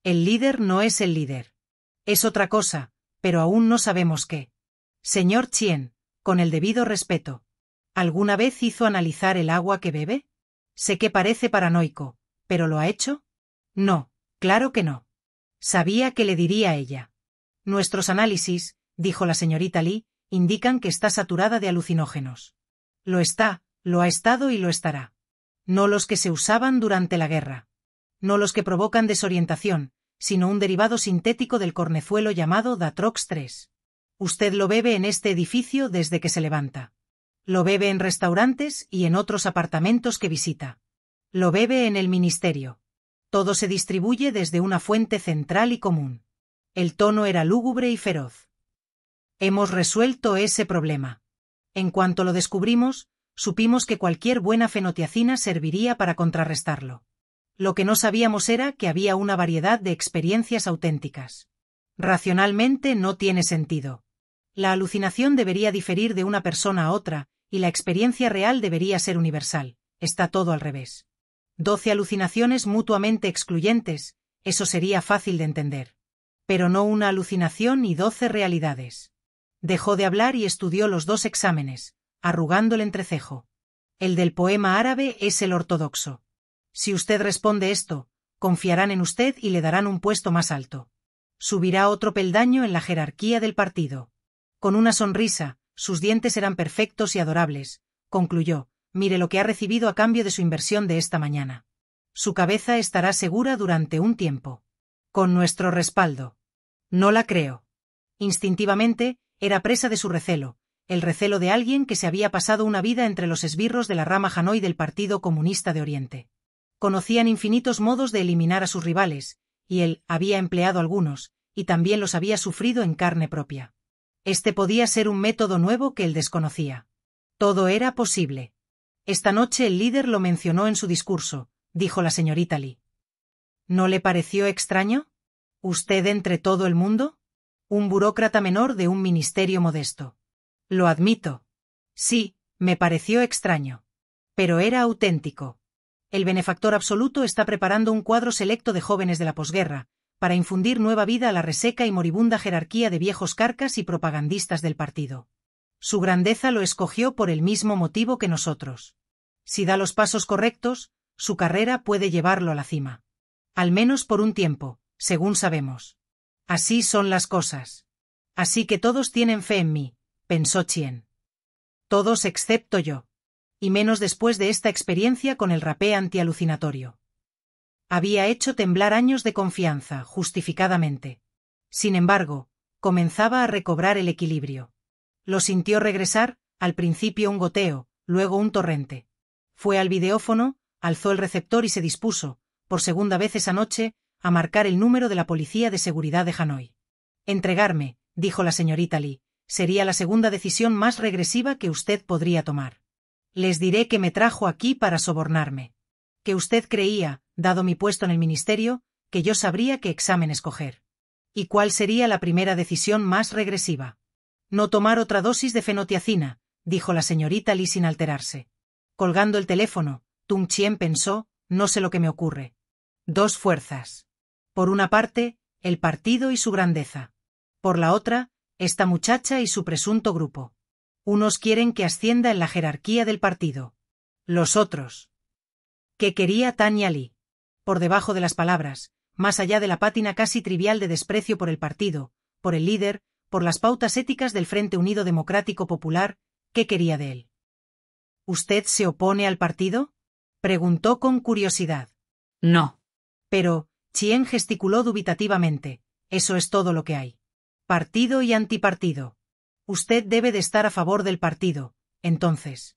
El líder no es el líder. Es otra cosa, pero aún no sabemos qué. Señor Chien, con el debido respeto. ¿Alguna vez hizo analizar el agua que bebe? Sé que parece paranoico, ¿pero lo ha hecho? No, claro que no. Sabía que le diría ella. Nuestros análisis, dijo la señorita Lee, indican que está saturada de alucinógenos. Lo está, lo ha estado y lo estará. No los que se usaban durante la guerra. No los que provocan desorientación, sino un derivado sintético del cornezuelo llamado Datrox 3. Usted lo bebe en este edificio desde que se levanta. Lo bebe en restaurantes y en otros apartamentos que visita. Lo bebe en el ministerio. Todo se distribuye desde una fuente central y común. El tono era lúgubre y feroz. Hemos resuelto ese problema. En cuanto lo descubrimos, supimos que cualquier buena fenotiazina serviría para contrarrestarlo. Lo que no sabíamos era que había una variedad de experiencias auténticas. Racionalmente no tiene sentido. La alucinación debería diferir de una persona a otra, y la experiencia real debería ser universal. Está todo al revés. 12 alucinaciones mutuamente excluyentes, eso sería fácil de entender. Pero no una alucinación y 12 realidades. Dejó de hablar y estudió los 2 exámenes, arrugando el entrecejo. El del poema árabe es el ortodoxo. Si usted responde esto, confiarán en usted y le darán un puesto más alto. Subirá otro peldaño en la jerarquía del partido. Con una sonrisa, sus dientes eran perfectos y adorables, concluyó. Mire lo que ha recibido a cambio de su inversión de esta mañana. Su cabeza estará segura durante un tiempo. Con nuestro respaldo. No la creo. Instintivamente, era presa de su recelo, el recelo de alguien que se había pasado una vida entre los esbirros de la rama Hanoi del Partido Comunista de Oriente. Conocían infinitos modos de eliminar a sus rivales, y él había empleado algunos, y también los había sufrido en carne propia. Este podía ser un método nuevo que él desconocía. Todo era posible. Esta noche el líder lo mencionó en su discurso, dijo la señorita Lee. ¿No le pareció extraño? ¿Usted entre todo el mundo? Un burócrata menor de un ministerio modesto. Lo admito. Sí, me pareció extraño. Pero era auténtico. El benefactor absoluto está preparando un cuadro selecto de jóvenes de la posguerra, para infundir nueva vida a la reseca y moribunda jerarquía de viejos carcas y propagandistas del partido. Su grandeza lo escogió por el mismo motivo que nosotros. Si da los pasos correctos, su carrera puede llevarlo a la cima. Al menos por un tiempo, según sabemos. Así son las cosas. Así que todos tienen fe en mí, pensó Chien. Todos excepto yo. Y menos después de esta experiencia con el rapé antialucinatorio. Había hecho temblar años de confianza, justificadamente. Sin embargo, comenzaba a recobrar el equilibrio. Lo sintió regresar, al principio un goteo, luego un torrente. Fue al videófono, alzó el receptor y se dispuso, por segunda vez esa noche, a marcar el número de la Policía de Seguridad de Hanoi. Entregarme, dijo la señorita Lee, sería la segunda decisión más regresiva que usted podría tomar. Les diré que me trajo aquí para sobornarme. Que usted creía, dado mi puesto en el ministerio, que yo sabría qué examen escoger. ¿Y cuál sería la primera decisión más regresiva? No tomar otra dosis de fenotiazina, dijo la señorita Lee sin alterarse. Colgando el teléfono, Tung Chien pensó, no sé lo que me ocurre. 2 fuerzas. Por una parte, el partido y su grandeza. Por la otra, esta muchacha y su presunto grupo. Unos quieren que ascienda en la jerarquía del partido. Los otros. ¿Qué quería Tanya Lee? Por debajo de las palabras, más allá de la pátina casi trivial de desprecio por el partido, por el líder, por las pautas éticas del Frente Unido Democrático Popular, ¿qué quería de él? ¿Usted se opone al partido? Preguntó con curiosidad. No. Pero, Chien gesticuló dubitativamente, eso es todo lo que hay. Partido y antipartido. Usted debe de estar a favor del partido, entonces.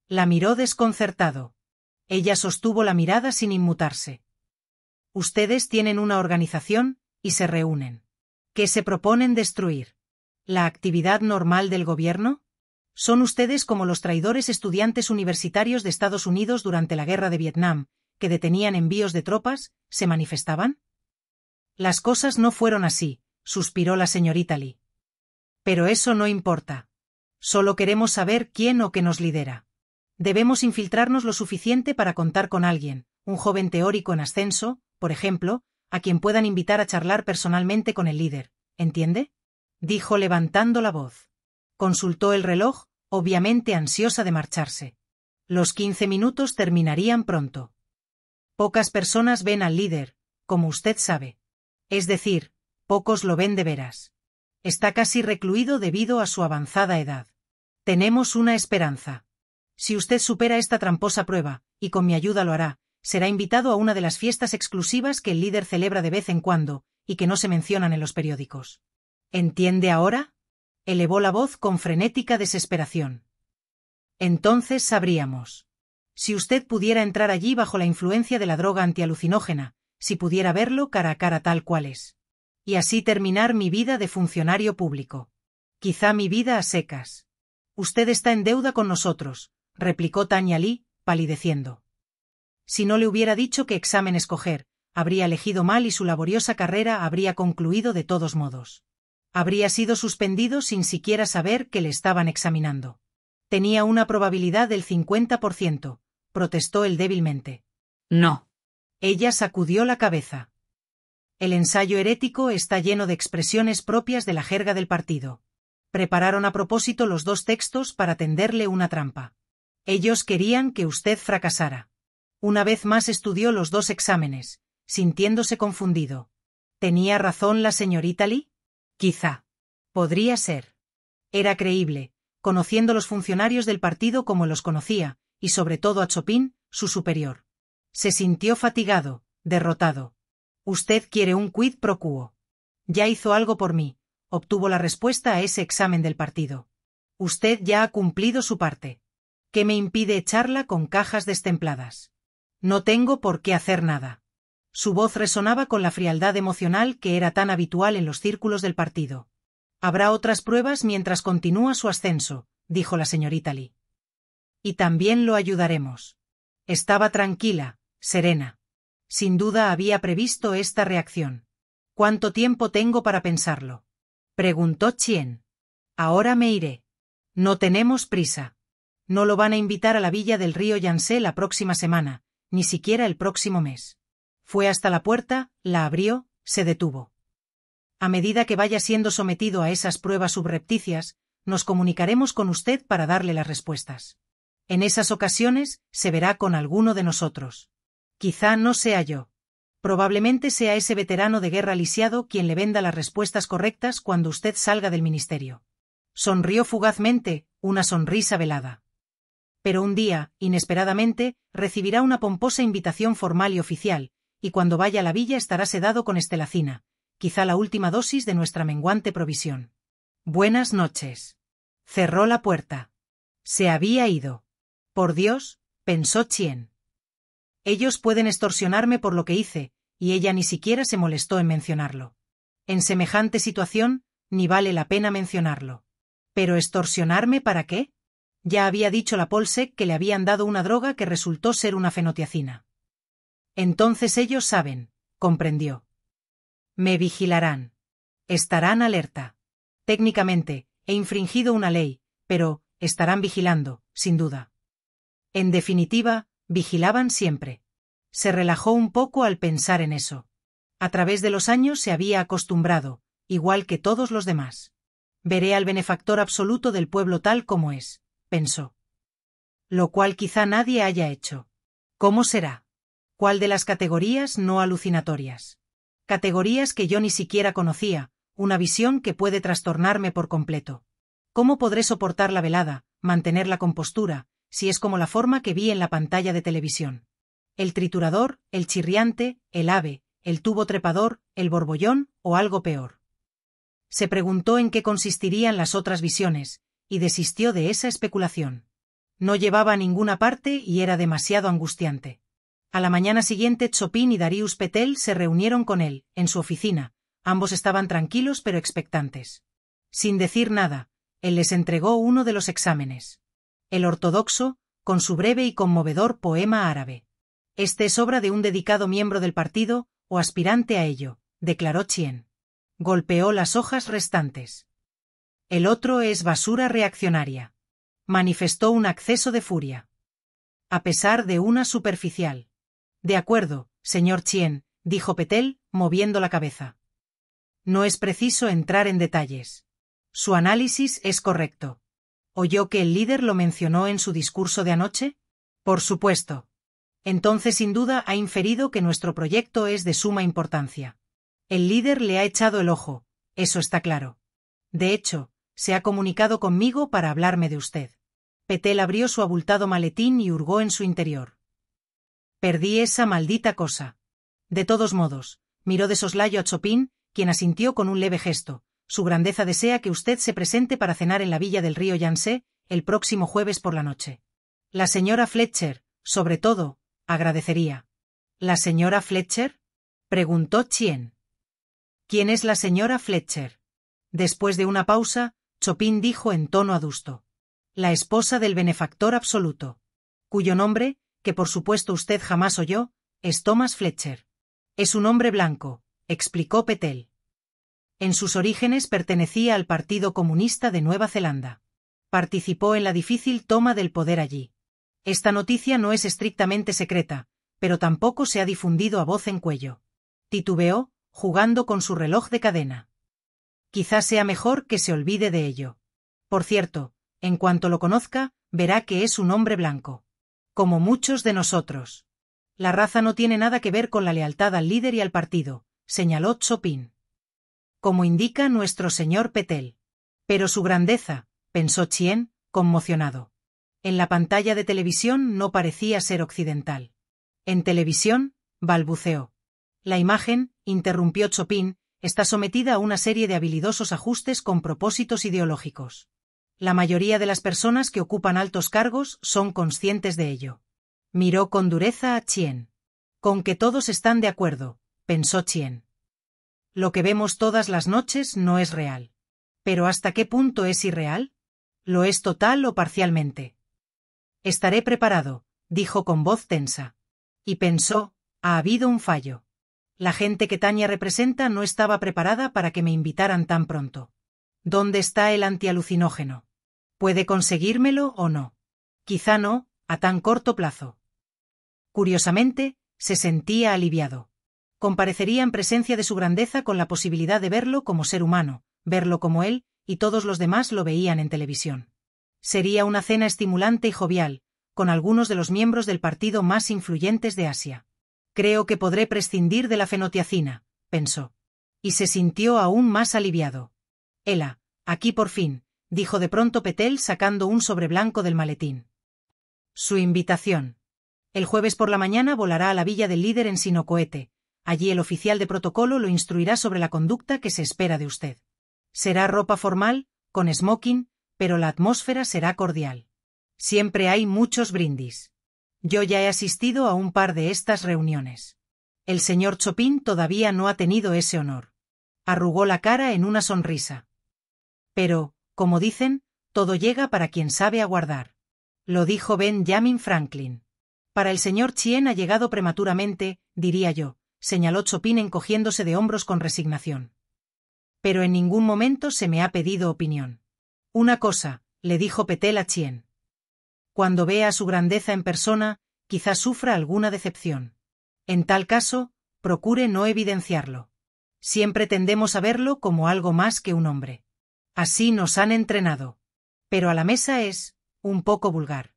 La miró desconcertado. Ella sostuvo la mirada sin inmutarse. Ustedes tienen una organización, y se reúnen. ¿Qué se proponen destruir? ¿La actividad normal del gobierno? ¿Son ustedes como los traidores estudiantes universitarios de Estados Unidos durante la guerra de Vietnam, que detenían envíos de tropas, se manifestaban? Las cosas no fueron así, suspiró la señorita Lee. Pero eso no importa. Solo queremos saber quién o qué nos lidera. Debemos infiltrarnos lo suficiente para contar con alguien, un joven teórico en ascenso, por ejemplo, a quien puedan invitar a charlar personalmente con el líder, ¿entiende? Dijo levantando la voz. Consultó el reloj, obviamente ansiosa de marcharse. Los 15 minutos terminarían pronto. Pocas personas ven al líder, como usted sabe. Es decir, pocos lo ven de veras. Está casi recluido debido a su avanzada edad. Tenemos una esperanza. Si usted supera esta tramposa prueba, y con mi ayuda lo hará, será invitado a una de las fiestas exclusivas que el líder celebra de vez en cuando, y que no se mencionan en los periódicos. ¿Entiende ahora? Elevó la voz con frenética desesperación. Entonces sabríamos. Si usted pudiera entrar allí bajo la influencia de la droga antialucinógena, si pudiera verlo cara a cara tal cual es. Y así terminar mi vida de funcionario público. Quizá mi vida a secas. Usted está en deuda con nosotros, replicó Tanya Lee, palideciendo. Si no le hubiera dicho qué examen escoger, habría elegido mal y su laboriosa carrera habría concluido de todos modos. Habría sido suspendido sin siquiera saber que le estaban examinando. Tenía una probabilidad del 50%, protestó él débilmente. No. Ella sacudió la cabeza. El ensayo herético está lleno de expresiones propias de la jerga del partido. Prepararon a propósito los dos textos para tenderle una trampa. Ellos querían que usted fracasara. Una vez más estudió los dos exámenes, sintiéndose confundido. ¿Tenía razón la señorita Lee? Quizá. Podría ser. Era creíble, conociendo los funcionarios del partido como los conocía, y sobre todo a Chopin, su superior. Se sintió fatigado, derrotado. Usted quiere un quid pro quo. Ya hizo algo por mí, obtuvo la respuesta a ese examen del partido. Usted ya ha cumplido su parte. ¿Qué me impide echarla con cajas destempladas? No tengo por qué hacer nada. Su voz resonaba con la frialdad emocional que era tan habitual en los círculos del partido. Habrá otras pruebas mientras continúa su ascenso, dijo la señorita Lee. Y también lo ayudaremos. Estaba tranquila, serena. Sin duda había previsto esta reacción. ¿Cuánto tiempo tengo para pensarlo? Preguntó Chien. Ahora me iré. No tenemos prisa. No lo van a invitar a la villa del río Yangtze la próxima semana, ni siquiera el próximo mes. Fue hasta la puerta, la abrió, se detuvo. A medida que vaya siendo sometido a esas pruebas subrepticias, nos comunicaremos con usted para darle las respuestas. En esas ocasiones, se verá con alguno de nosotros. Quizá no sea yo. Probablemente sea ese veterano de guerra lisiado quien le venda las respuestas correctas cuando usted salga del ministerio. Sonrió fugazmente, una sonrisa velada. Pero un día, inesperadamente, recibirá una pomposa invitación formal y oficial, y cuando vaya a la villa estará sedado con estelacina, quizá la última dosis de nuestra menguante provisión. Buenas noches. Cerró la puerta. Se había ido. Por Dios, pensó Chien. Ellos pueden extorsionarme por lo que hice, y ella ni siquiera se molestó en mencionarlo. En semejante situación, ni vale la pena mencionarlo. ¿Pero extorsionarme para qué? Ya había dicho la Polsec que le habían dado una droga que resultó ser una fenotiazina. Entonces ellos saben, comprendió. Me vigilarán. Estarán alerta. Técnicamente, he infringido una ley, pero, estarán vigilando, sin duda. En definitiva, vigilaban siempre. Se relajó un poco al pensar en eso. A través de los años se había acostumbrado, igual que todos los demás. Veré al benefactor absoluto del pueblo tal como es, pensó. Lo cual quizá nadie haya hecho. ¿Cómo será? ¿Cuál de las categorías no alucinatorias? Categorías que yo ni siquiera conocía, una visión que puede trastornarme por completo. ¿Cómo podré soportar la velada, mantener la compostura, si es como la forma que vi en la pantalla de televisión? ¿El triturador, el chirriante, el ave, el tubo trepador, el borbollón o algo peor? Se preguntó en qué consistirían las otras visiones, y desistió de esa especulación. No llevaba a ninguna parte y era demasiado angustiante. A la mañana siguiente Chopin y Darius Petel se reunieron con él, en su oficina. Ambos estaban tranquilos pero expectantes. Sin decir nada, él les entregó uno de los exámenes. El ortodoxo, con su breve y conmovedor poema árabe. Este es obra de un dedicado miembro del partido, o aspirante a ello, declaró Chien. Golpeó las hojas restantes. El otro es basura reaccionaria. Manifestó un acceso de furia. A pesar de una superficial. De acuerdo, señor Chien, dijo Petel, moviendo la cabeza. No es preciso entrar en detalles. Su análisis es correcto. ¿Oyó que el líder lo mencionó en su discurso de anoche? Por supuesto. Entonces sin duda ha inferido que nuestro proyecto es de suma importancia. El líder le ha echado el ojo, eso está claro. De hecho, se ha comunicado conmigo para hablarme de usted. Petel abrió su abultado maletín y hurgó en su interior. Perdí esa maldita cosa. De todos modos, miró de soslayo a Chopin, quien asintió con un leve gesto. Su grandeza desea que usted se presente para cenar en la villa del río Yangtze, el próximo jueves por la noche. La señora Fletcher, sobre todo, agradecería. ¿La señora Fletcher?, preguntó Chien. ¿Quién es la señora Fletcher? Después de una pausa, Chopin dijo en tono adusto. La esposa del benefactor absoluto. Cuyo nombre, que por supuesto usted jamás oyó, es Thomas Fletcher. Es un hombre blanco, explicó Petel. En sus orígenes pertenecía al Partido Comunista de Nueva Zelanda. Participó en la difícil toma del poder allí. Esta noticia no es estrictamente secreta, pero tampoco se ha difundido a voz en cuello. Titubeó, jugando con su reloj de cadena. Quizás sea mejor que se olvide de ello. Por cierto, en cuanto lo conozca, verá que es un hombre blanco. Como muchos de nosotros. La raza no tiene nada que ver con la lealtad al líder y al partido, señaló Chopin. Como indica nuestro señor Petel. Pero su grandeza, pensó Chien, conmocionado. En la pantalla de televisión no parecía ser occidental. En televisión, balbuceó. La imagen, interrumpió Chopin, está sometida a una serie de habilidosos ajustes con propósitos ideológicos. La mayoría de las personas que ocupan altos cargos son conscientes de ello. Miró con dureza a Chien. Con que todos están de acuerdo, pensó Chien. Lo que vemos todas las noches no es real. ¿Pero hasta qué punto es irreal? ¿Lo es total o parcialmente? Estaré preparado, dijo con voz tensa. Y pensó, ha habido un fallo. La gente que Tania representa no estaba preparada para que me invitaran tan pronto. ¿Dónde está el antialucinógeno? ¿Puede conseguírmelo o no? Quizá no, a tan corto plazo. Curiosamente, se sentía aliviado. Comparecería en presencia de su grandeza con la posibilidad de verlo como ser humano, verlo como él, y todos los demás lo veían en televisión. Sería una cena estimulante y jovial, con algunos de los miembros del partido más influyentes de Asia. Creo que podré prescindir de la fenotiazina, pensó. Y se sintió aún más aliviado. Ela, aquí por fin, dijo de pronto Petel sacando un sobre blanco del maletín. Su invitación. El jueves por la mañana volará a la villa del líder en sinocohete. Allí el oficial de protocolo lo instruirá sobre la conducta que se espera de usted. Será ropa formal, con smoking, pero la atmósfera será cordial. Siempre hay muchos brindis. Yo ya he asistido a un par de estas reuniones. El señor Chopin todavía no ha tenido ese honor. Arrugó la cara en una sonrisa. Pero, como dicen, todo llega para quien sabe aguardar. Lo dijo Benjamin Franklin. Para el señor Chien ha llegado prematuramente, diría yo, señaló Chopin encogiéndose de hombros con resignación. Pero en ningún momento se me ha pedido opinión. Una cosa, le dijo Petel a Chien. Cuando vea a su grandeza en persona, quizás sufra alguna decepción. En tal caso, procure no evidenciarlo. Siempre tendemos a verlo como algo más que un hombre. Así nos han entrenado. Pero a la mesa es, un poco vulgar.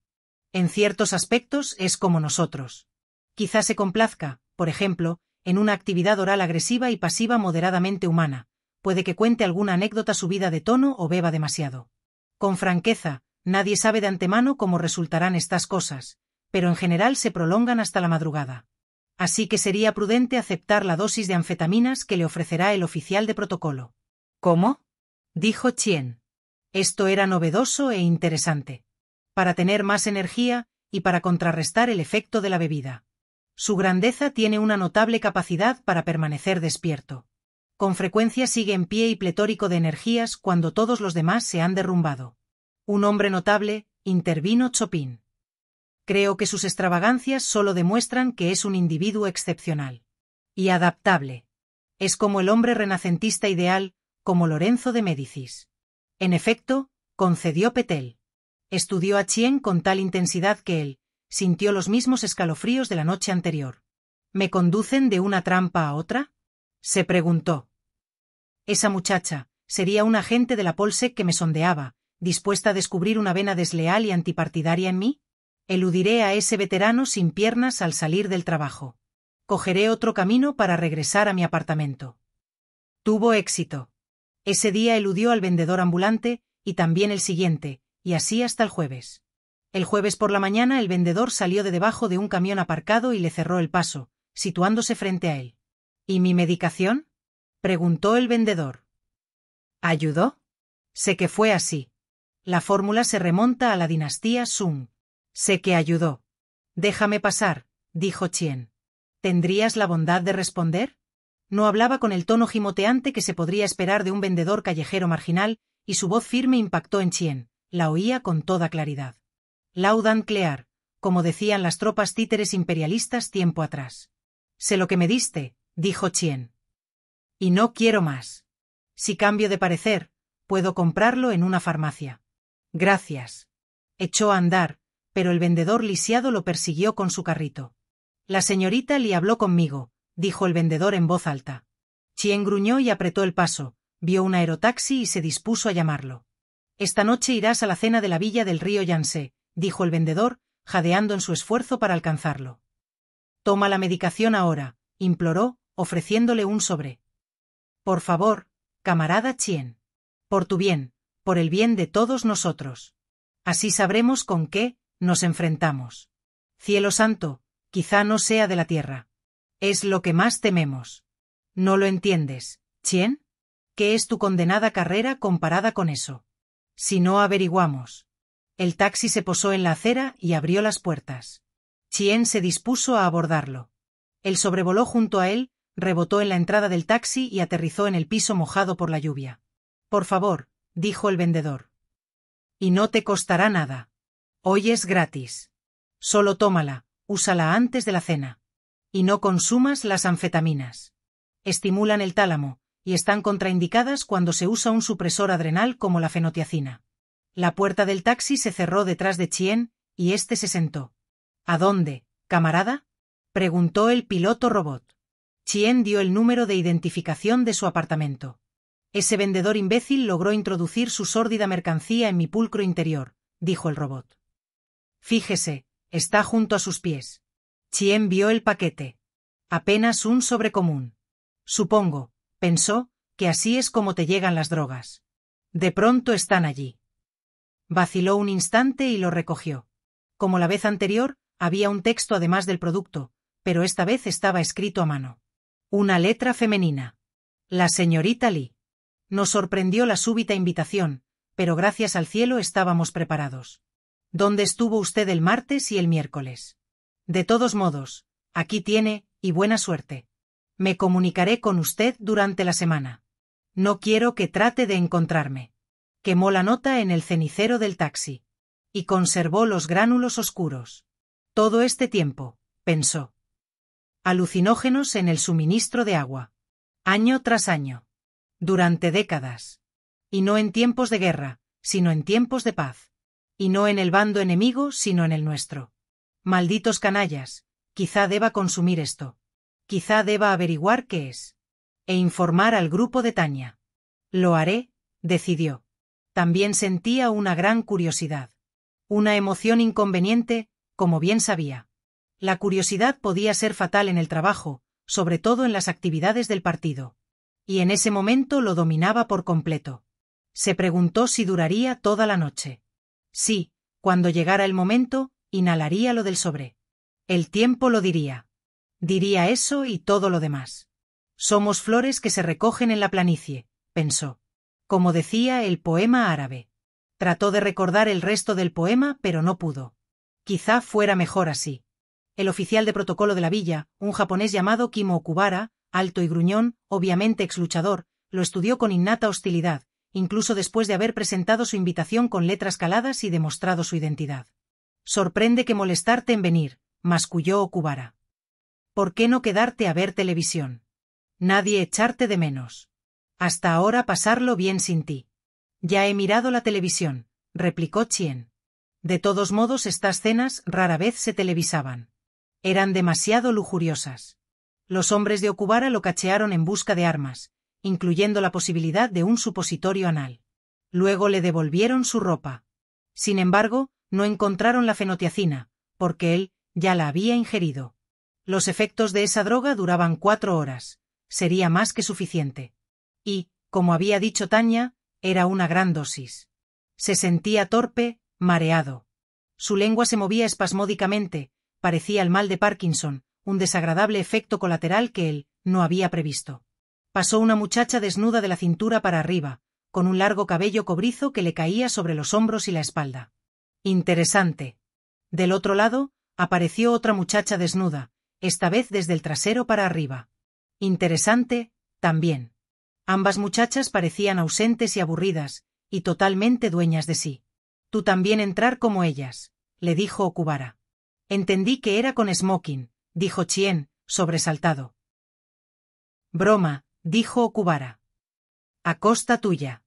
En ciertos aspectos es como nosotros. Quizás se complazca, por ejemplo, en una actividad oral agresiva y pasiva moderadamente humana. Puede que cuente alguna anécdota subida de tono o beba demasiado. Con franqueza, nadie sabe de antemano cómo resultarán estas cosas, pero en general se prolongan hasta la madrugada. Así que sería prudente aceptar la dosis de anfetaminas que le ofrecerá el oficial de protocolo. ¿Cómo?, dijo Chien. Esto era novedoso e interesante. Para tener más energía, y para contrarrestar el efecto de la bebida. Su grandeza tiene una notable capacidad para permanecer despierto. Con frecuencia sigue en pie y pletórico de energías cuando todos los demás se han derrumbado. Un hombre notable, intervino Chopin. Creo que sus extravagancias solo demuestran que es un individuo excepcional. Y adaptable. Es como el hombre renacentista ideal, como Lorenzo de Médicis. En efecto, concedió Petel. Estudió a Chien con tal intensidad que él sintió los mismos escalofríos de la noche anterior. ¿Me conducen de una trampa a otra?, se preguntó. Esa muchacha sería un agente de la Polsek que me sondeaba, dispuesta a descubrir una vena desleal y antipartidaria en mí. Eludiré a ese veterano sin piernas al salir del trabajo. Cogeré otro camino para regresar a mi apartamento. Tuvo éxito. Ese día eludió al vendedor ambulante, y también el siguiente, y así hasta el jueves. El jueves por la mañana el vendedor salió de debajo de un camión aparcado y le cerró el paso, situándose frente a él. ¿Y mi medicación?, preguntó el vendedor. ¿Ayudó? Sé que fue así. La fórmula se remonta a la dinastía Sung. Sé que ayudó. Déjame pasar, dijo Chien. ¿Tendrías la bondad de responder? No hablaba con el tono gimoteante que se podría esperar de un vendedor callejero marginal, y su voz firme impactó en Chien. La oía con toda claridad. Laudan clear, como decían las tropas títeres imperialistas tiempo atrás. Sé lo que me diste, dijo Chien. Y no quiero más. Si cambio de parecer, puedo comprarlo en una farmacia. Gracias. Echó a andar, pero el vendedor lisiado lo persiguió con su carrito. La señorita Li habló conmigo, dijo el vendedor en voz alta. Chien gruñó y apretó el paso, vio un aerotaxi y se dispuso a llamarlo. Esta noche irás a la cena de la villa del río Yangtze, dijo el vendedor, jadeando en su esfuerzo para alcanzarlo. Toma la medicación ahora, imploró, ofreciéndole un sobre. Por favor, camarada Chien. Por tu bien, por el bien de todos nosotros. Así sabremos con qué nos enfrentamos. Cielo santo, quizá no sea de la tierra. Es lo que más tememos. ¿No lo entiendes, Chien? ¿Qué es tu condenada carrera comparada con eso? Si no averiguamos. El taxi se posó en la acera y abrió las puertas. Chien se dispuso a abordarlo. Él sobrevoló junto a él, rebotó en la entrada del taxi y aterrizó en el piso mojado por la lluvia. Por favor, dijo el vendedor. Y no te costará nada. Hoy es gratis. Solo tómala, úsala antes de la cena. Y no consumas las anfetaminas. Estimulan el tálamo, y están contraindicadas cuando se usa un supresor adrenal como la fenotiacina. La puerta del taxi se cerró detrás de Chien, y éste se sentó. ¿A dónde, camarada?, preguntó el piloto robot. Chien dio el número de identificación de su apartamento. Ese vendedor imbécil logró introducir su sórdida mercancía en mi pulcro interior, dijo el robot. Fíjese, está junto a sus pies. Chien vio el paquete. Apenas un sobre común. Supongo, pensó, que así es como te llegan las drogas. De pronto están allí. Vaciló un instante y lo recogió. Como la vez anterior, había un texto además del producto, pero esta vez estaba escrito a mano. Una letra femenina. La señorita Li. Nos sorprendió la súbita invitación, pero gracias al cielo estábamos preparados. ¿Dónde estuvo usted el martes y el miércoles? De todos modos, aquí tiene, y buena suerte. Me comunicaré con usted durante la semana. No quiero que trate de encontrarme. Quemó la nota en el cenicero del taxi. Y conservó los gránulos oscuros. Todo este tiempo, pensó. Alucinógenos en el suministro de agua. Año tras año. Durante décadas. Y no en tiempos de guerra, sino en tiempos de paz. Y no en el bando enemigo, sino en el nuestro. Malditos canallas, quizá deba consumir esto. Quizá deba averiguar qué es. E informar al grupo de Tanya. Lo haré, decidió. También sentía una gran curiosidad. Una emoción inconveniente, como bien sabía. La curiosidad podía ser fatal en el trabajo, sobre todo en las actividades del partido. Y en ese momento lo dominaba por completo. Se preguntó si duraría toda la noche. Sí, cuando llegara el momento, inhalaría lo del sobre. El tiempo lo diría. Diría eso y todo lo demás. Somos flores que se recogen en la planicie, pensó. Como decía el poema árabe. Trató de recordar el resto del poema, pero no pudo. Quizá fuera mejor así. El oficial de protocolo de la villa, un japonés llamado Kimo Okubara, alto y gruñón, obviamente exluchador, lo estudió con innata hostilidad, incluso después de haber presentado su invitación con letras caladas y demostrado su identidad. Sorprende que molestarte en venir, masculló Okubara. ¿Por qué no quedarte a ver televisión? Nadie echarte de menos. Hasta ahora pasarlo bien sin ti. Ya he mirado la televisión, replicó Chien. De todos modos estas cenas rara vez se televisaban. Eran demasiado lujuriosas. Los hombres de Okubara lo cachearon en busca de armas, incluyendo la posibilidad de un supositorio anal. Luego le devolvieron su ropa. Sin embargo, no encontraron la fenotiacina, porque él ya la había ingerido. Los efectos de esa droga duraban 4 horas. Sería más que suficiente. Y, como había dicho Tanya, era una gran dosis. Se sentía torpe, mareado. Su lengua se movía espasmódicamente, parecía el mal de Parkinson, un desagradable efecto colateral que él no había previsto. Pasó una muchacha desnuda de la cintura para arriba, con un largo cabello cobrizo que le caía sobre los hombros y la espalda. Interesante. Del otro lado, apareció otra muchacha desnuda, esta vez desde el trasero para arriba. Interesante, también. Ambas muchachas parecían ausentes y aburridas, y totalmente dueñas de sí. Tú también entrar como ellas, le dijo Okubara. Entendí que era con smoking, dijo Chien, sobresaltado. Broma, dijo Okubara. A costa tuya.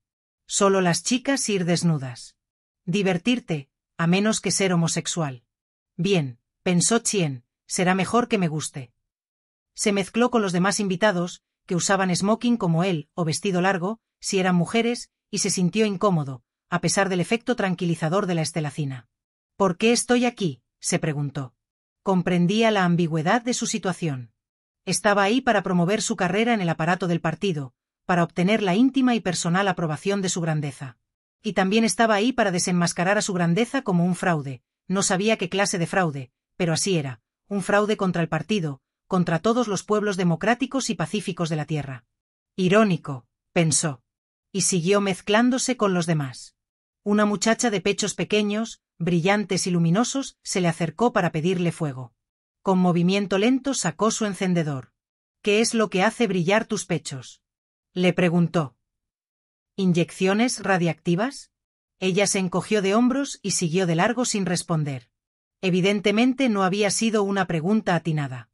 Solo las chicas ir desnudas. Divertirte, a menos que ser homosexual. Bien, pensó Chien, será mejor que me guste. Se mezcló con los demás invitados, que usaban smoking como él, o vestido largo, si eran mujeres, y se sintió incómodo, a pesar del efecto tranquilizador de la estelacina. ¿Por qué estoy aquí?, se preguntó. Comprendía la ambigüedad de su situación. Estaba ahí para promover su carrera en el aparato del partido, para obtener la íntima y personal aprobación de su grandeza. Y también estaba ahí para desenmascarar a su grandeza como un fraude. No sabía qué clase de fraude, pero así era, un fraude contra el partido, contra todos los pueblos democráticos y pacíficos de la tierra. Irónico, pensó. Y siguió mezclándose con los demás. Una muchacha de pechos pequeños, brillantes y luminosos, se le acercó para pedirle fuego. Con movimiento lento sacó su encendedor. ¿Qué es lo que hace brillar tus pechos?, le preguntó. ¿Inyecciones radiactivas? Ella se encogió de hombros y siguió de largo sin responder. Evidentemente no había sido una pregunta atinada.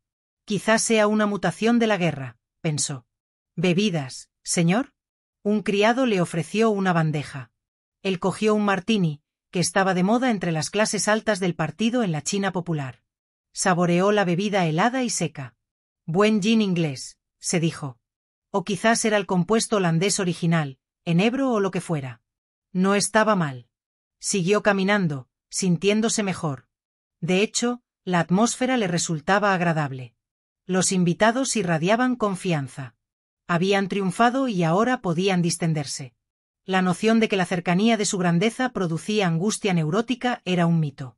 Quizás sea una mutación de la guerra, pensó. ¿Bebidas, señor? Un criado le ofreció una bandeja. Él cogió un martini, que estaba de moda entre las clases altas del partido en la China popular. Saboreó la bebida helada y seca. Buen gin inglés, se dijo. O quizás era el compuesto holandés original, enebro o lo que fuera. No estaba mal. Siguió caminando, sintiéndose mejor. De hecho, la atmósfera le resultaba agradable. Los invitados irradiaban confianza. Habían triunfado y ahora podían distenderse. La noción de que la cercanía de su grandeza producía angustia neurótica era un mito.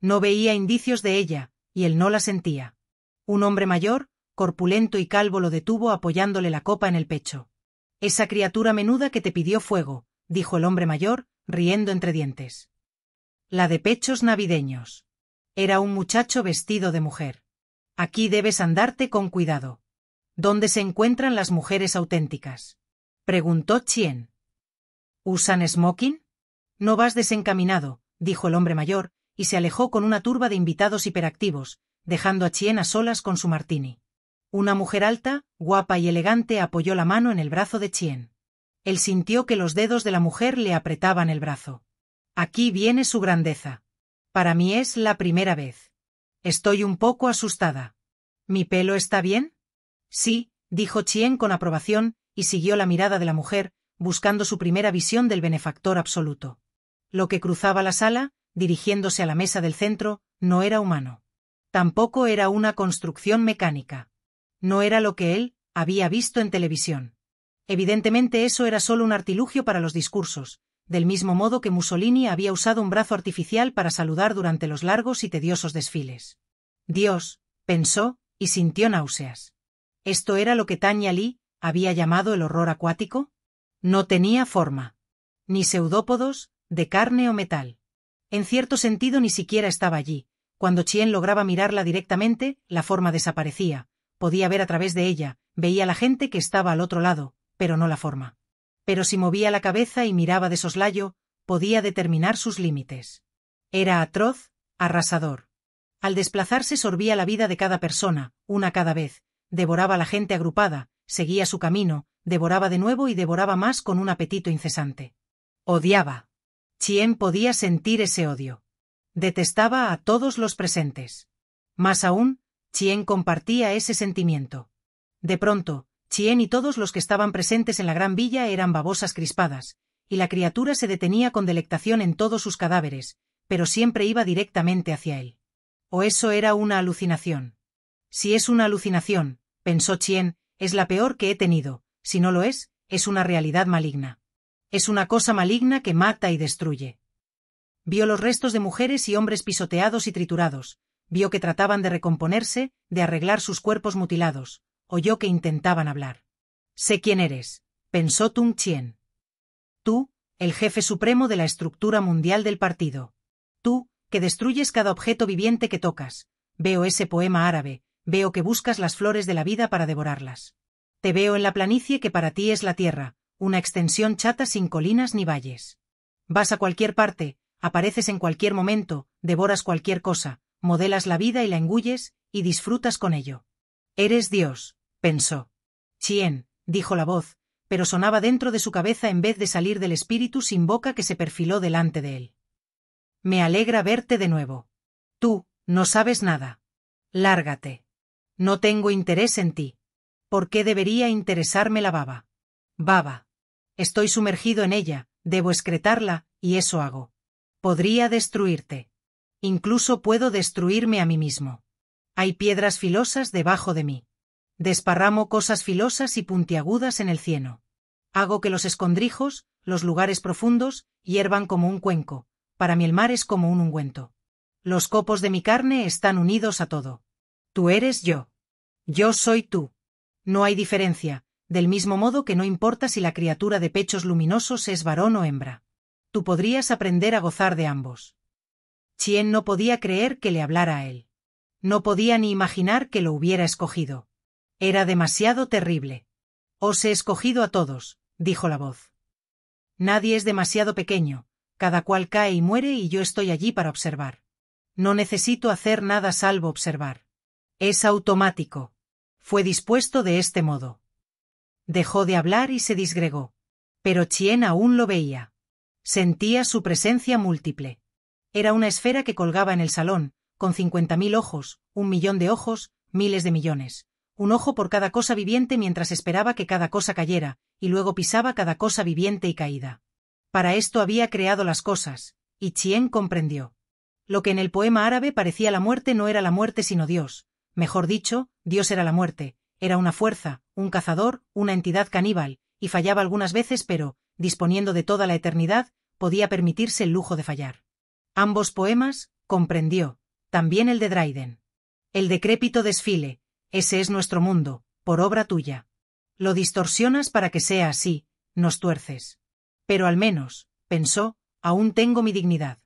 No veía indicios de ella, y él no la sentía. Un hombre mayor, corpulento y calvo lo detuvo apoyándole la copa en el pecho. Esa criatura menuda que te pidió fuego, dijo el hombre mayor, riendo entre dientes. La de pechos navideños. Era un muchacho vestido de mujer. Aquí debes andarte con cuidado. ¿Dónde se encuentran las mujeres auténticas?, preguntó Chien. ¿Usan smoking? No vas desencaminado, dijo el hombre mayor, y se alejó con una turba de invitados hiperactivos, dejando a Chien a solas con su martini. Una mujer alta, guapa y elegante apoyó la mano en el brazo de Chien. Él sintió que los dedos de la mujer le apretaban el brazo. Aquí viene su grandeza. Para mí es la primera vez. Estoy un poco asustada. ¿Mi pelo está bien? Sí, dijo Chien con aprobación, y siguió la mirada de la mujer, buscando su primera visión del benefactor absoluto. Lo que cruzaba la sala, dirigiéndose a la mesa del centro, no era humano. Tampoco era una construcción mecánica. No era lo que él había visto en televisión. Evidentemente eso era solo un artilugio para los discursos, del mismo modo que Mussolini había usado un brazo artificial para saludar durante los largos y tediosos desfiles. Dios, pensó, y sintió náuseas. ¿Esto era lo que Tanya Lee había llamado el horror acuático? No tenía forma. Ni pseudópodos, de carne o metal. En cierto sentido ni siquiera estaba allí. Cuando Chien lograba mirarla directamente, la forma desaparecía. Podía ver a través de ella, veía la gente que estaba al otro lado, pero no la forma. Pero si movía la cabeza y miraba de soslayo, podía determinar sus límites. Era atroz, arrasador. Al desplazarse sorbía la vida de cada persona, una cada vez, devoraba a la gente agrupada, seguía su camino, devoraba de nuevo y devoraba más con un apetito incesante. Odiaba. Chien podía sentir ese odio. Detestaba a todos los presentes. Más aún, Chien compartía ese sentimiento. De pronto, Chien y todos los que estaban presentes en la gran villa eran babosas crispadas, y la criatura se detenía con delectación en todos sus cadáveres, pero siempre iba directamente hacia él. ¿O eso era una alucinación? Si es una alucinación, pensó Chien, es la peor que he tenido. Si no lo es, es una realidad maligna. Es una cosa maligna que mata y destruye. Vio los restos de mujeres y hombres pisoteados y triturados, vio que trataban de recomponerse, de arreglar sus cuerpos mutilados, oyó que intentaban hablar. Sé quién eres, pensó Tung Chien. Tú, el jefe supremo de la estructura mundial del partido. Tú, que destruyes cada objeto viviente que tocas. Veo ese poema árabe, veo que buscas las flores de la vida para devorarlas. Te veo en la planicie que para ti es la tierra, una extensión chata sin colinas ni valles. Vas a cualquier parte, apareces en cualquier momento, devoras cualquier cosa, modelas la vida y la engulles, y disfrutas con ello. Eres Dios, pensó. Chien, dijo la voz, pero sonaba dentro de su cabeza en vez de salir del espíritu sin boca que se perfiló delante de él. Me alegra verte de nuevo. Tú, no sabes nada. Lárgate. No tengo interés en ti. ¿Por qué debería interesarme la baba? Baba. Estoy sumergido en ella, debo excretarla, y eso hago. Podría destruirte. Incluso puedo destruirme a mí mismo. Hay piedras filosas debajo de mí. Desparramo cosas filosas y puntiagudas en el cieno. Hago que los escondrijos, los lugares profundos, hiervan como un cuenco. Para mí el mar es como un ungüento. Los copos de mi carne están unidos a todo. Tú eres yo. Yo soy tú. No hay diferencia, del mismo modo que no importa si la criatura de pechos luminosos es varón o hembra. Tú podrías aprender a gozar de ambos. Chien no podía creer que le hablara a él. No podía ni imaginar que lo hubiera escogido. Era demasiado terrible. Os he escogido a todos, dijo la voz. Nadie es demasiado pequeño, cada cual cae y muere y yo estoy allí para observar. No necesito hacer nada salvo observar. Es automático. Fue dispuesto de este modo. Dejó de hablar y se disgregó. Pero Chien aún lo veía. Sentía su presencia múltiple. Era una esfera que colgaba en el salón, con 50.000 ojos, 1.000.000 de ojos, miles de millones. Un ojo por cada cosa viviente mientras esperaba que cada cosa cayera, y luego pisaba cada cosa viviente y caída. Para esto había creado las cosas, y Chien comprendió. Lo que en el poema árabe parecía la muerte no era la muerte sino Dios. Mejor dicho, Dios era la muerte, era una fuerza, un cazador, una entidad caníbal, y fallaba algunas veces pero, disponiendo de toda la eternidad, podía permitirse el lujo de fallar. Ambos poemas, comprendió, también el de Dryden. El decrépito desfile, ese es nuestro mundo, por obra tuya. Lo distorsionas para que sea así, nos tuerces. Pero al menos, pensó, aún tengo mi dignidad.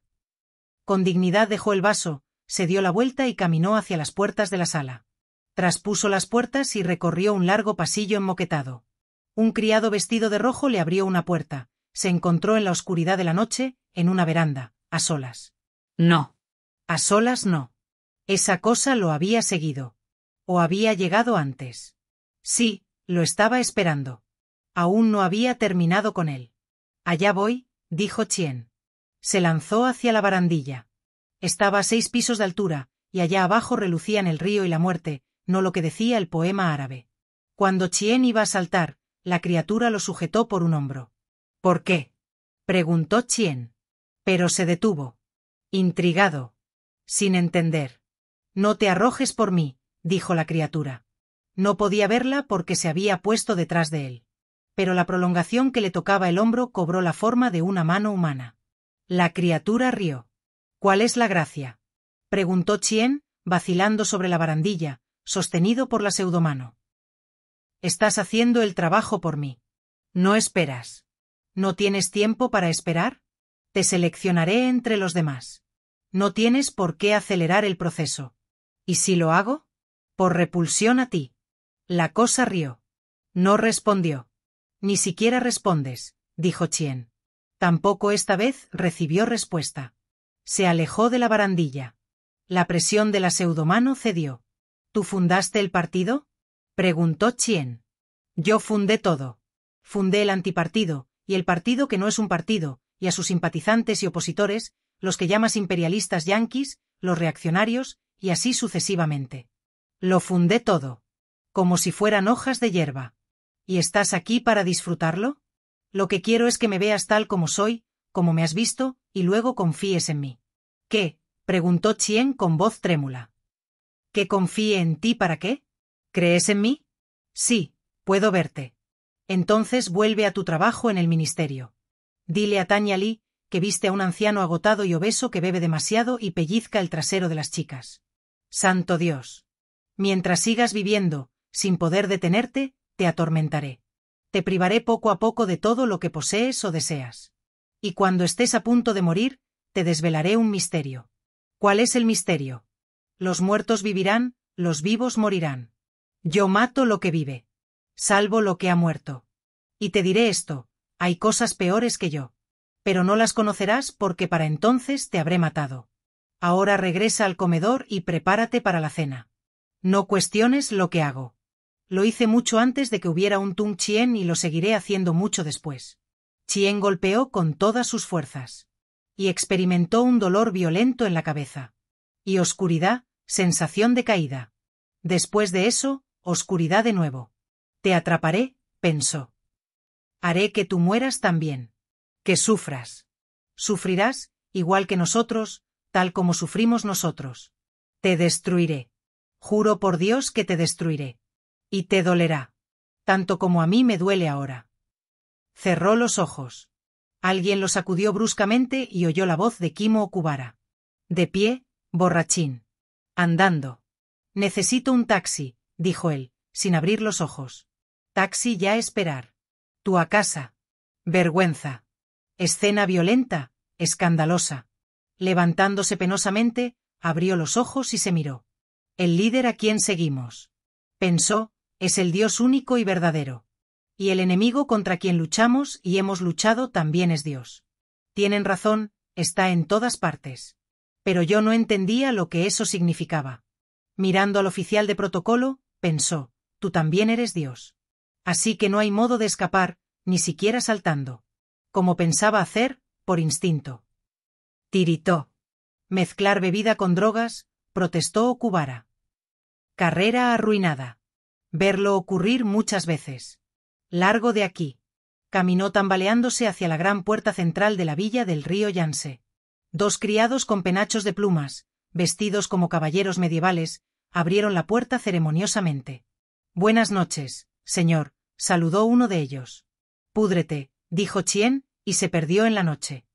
Con dignidad dejó el vaso, se dio la vuelta y caminó hacia las puertas de la sala. Traspuso las puertas y recorrió un largo pasillo enmoquetado. Un criado vestido de rojo le abrió una puerta. Se encontró en la oscuridad de la noche, en una veranda, a solas. No. A solas no. Esa cosa lo había seguido. ¿O había llegado antes? Sí, lo estaba esperando. Aún no había terminado con él. Allá voy, dijo Chien. Se lanzó hacia la barandilla. Estaba a 6 pisos de altura, y allá abajo relucían el río y la muerte, no lo que decía el poema árabe. Cuando Chien iba a saltar, la criatura lo sujetó por un hombro. ¿Por qué? Preguntó Chien. Pero se detuvo. Intrigado. Sin entender. No te arrojes por mí, dijo la criatura. No podía verla porque se había puesto detrás de él. Pero la prolongación que le tocaba el hombro cobró la forma de una mano humana. La criatura rió. ¿Cuál es la gracia? Preguntó Chien, vacilando sobre la barandilla, sostenido por la pseudomano. Estás haciendo el trabajo por mí. No esperas. ¿No tienes tiempo para esperar? Te seleccionaré entre los demás. No tienes por qué acelerar el proceso. ¿Y si lo hago? Por repulsión a ti. La cosa rió. No respondió. Ni siquiera respondes, dijo Chien. Tampoco esta vez recibió respuesta. Se alejó de la barandilla. La presión de la pseudomano cedió. ¿Tú fundaste el partido? Preguntó Chien. Yo fundé todo. Fundé el antipartido, y el partido que no es un partido, y a sus simpatizantes y opositores, los que llamas imperialistas yanquis, los reaccionarios, y así sucesivamente. Lo fundé todo. Como si fueran hojas de hierba. ¿Y estás aquí para disfrutarlo? Lo que quiero es que me veas tal como soy, como me has visto, y luego confíes en mí. ¿Qué? Preguntó Chien con voz trémula. ¿Que confíe en ti para qué? ¿Crees en mí? Sí, puedo verte. Entonces vuelve a tu trabajo en el ministerio. Dile a Tanya Lee que viste a un anciano agotado y obeso que bebe demasiado y pellizca el trasero de las chicas. Santo Dios. Mientras sigas viviendo, sin poder detenerte, te atormentaré. Te privaré poco a poco de todo lo que posees o deseas. Y cuando estés a punto de morir, te desvelaré un misterio. ¿Cuál es el misterio? Los muertos vivirán, los vivos morirán. Yo mato lo que vive. Salvo lo que ha muerto. Y te diré esto, hay cosas peores que yo. Pero no las conocerás porque para entonces te habré matado. Ahora regresa al comedor y prepárate para la cena. No cuestiones lo que hago. Lo hice mucho antes de que hubiera un Tung Chien y lo seguiré haciendo mucho después. Chien golpeó con todas sus fuerzas. Y experimentó un dolor violento en la cabeza. Y oscuridad, sensación de caída. Después de eso, oscuridad de nuevo. Te atraparé, pensó. Haré que tú mueras también. Que sufras. Sufrirás, igual que nosotros, tal como sufrimos nosotros. Te destruiré. Juro por Dios que te destruiré. Y te dolerá. Tanto como a mí me duele ahora. Cerró los ojos. Alguien lo sacudió bruscamente y oyó la voz de Kimo Okubara. De pie, borrachín. Andando. Necesito un taxi, dijo él, sin abrir los ojos. Taxi ya esperar. Tú a casa. Vergüenza. Escena violenta, escandalosa. Levantándose penosamente, abrió los ojos y se miró. El líder a quien seguimos. Pensó, es el Dios único y verdadero. Y el enemigo contra quien luchamos y hemos luchado también es Dios. Tienen razón, está en todas partes. Pero yo no entendía lo que eso significaba. Mirando al oficial de protocolo, pensó, tú también eres Dios. Así que no hay modo de escapar, ni siquiera saltando. Como pensaba hacer, por instinto. Tiritó. Mezclar bebida con drogas, protestó Okubara. Carrera arruinada. Verlo ocurrir muchas veces. Largo de aquí. Caminó tambaleándose hacia la gran puerta central de la villa del río Yangtze. Dos criados con penachos de plumas, vestidos como caballeros medievales, abrieron la puerta ceremoniosamente. Buenas noches, señor, saludó uno de ellos. Púdrete, dijo Chien, y se perdió en la noche.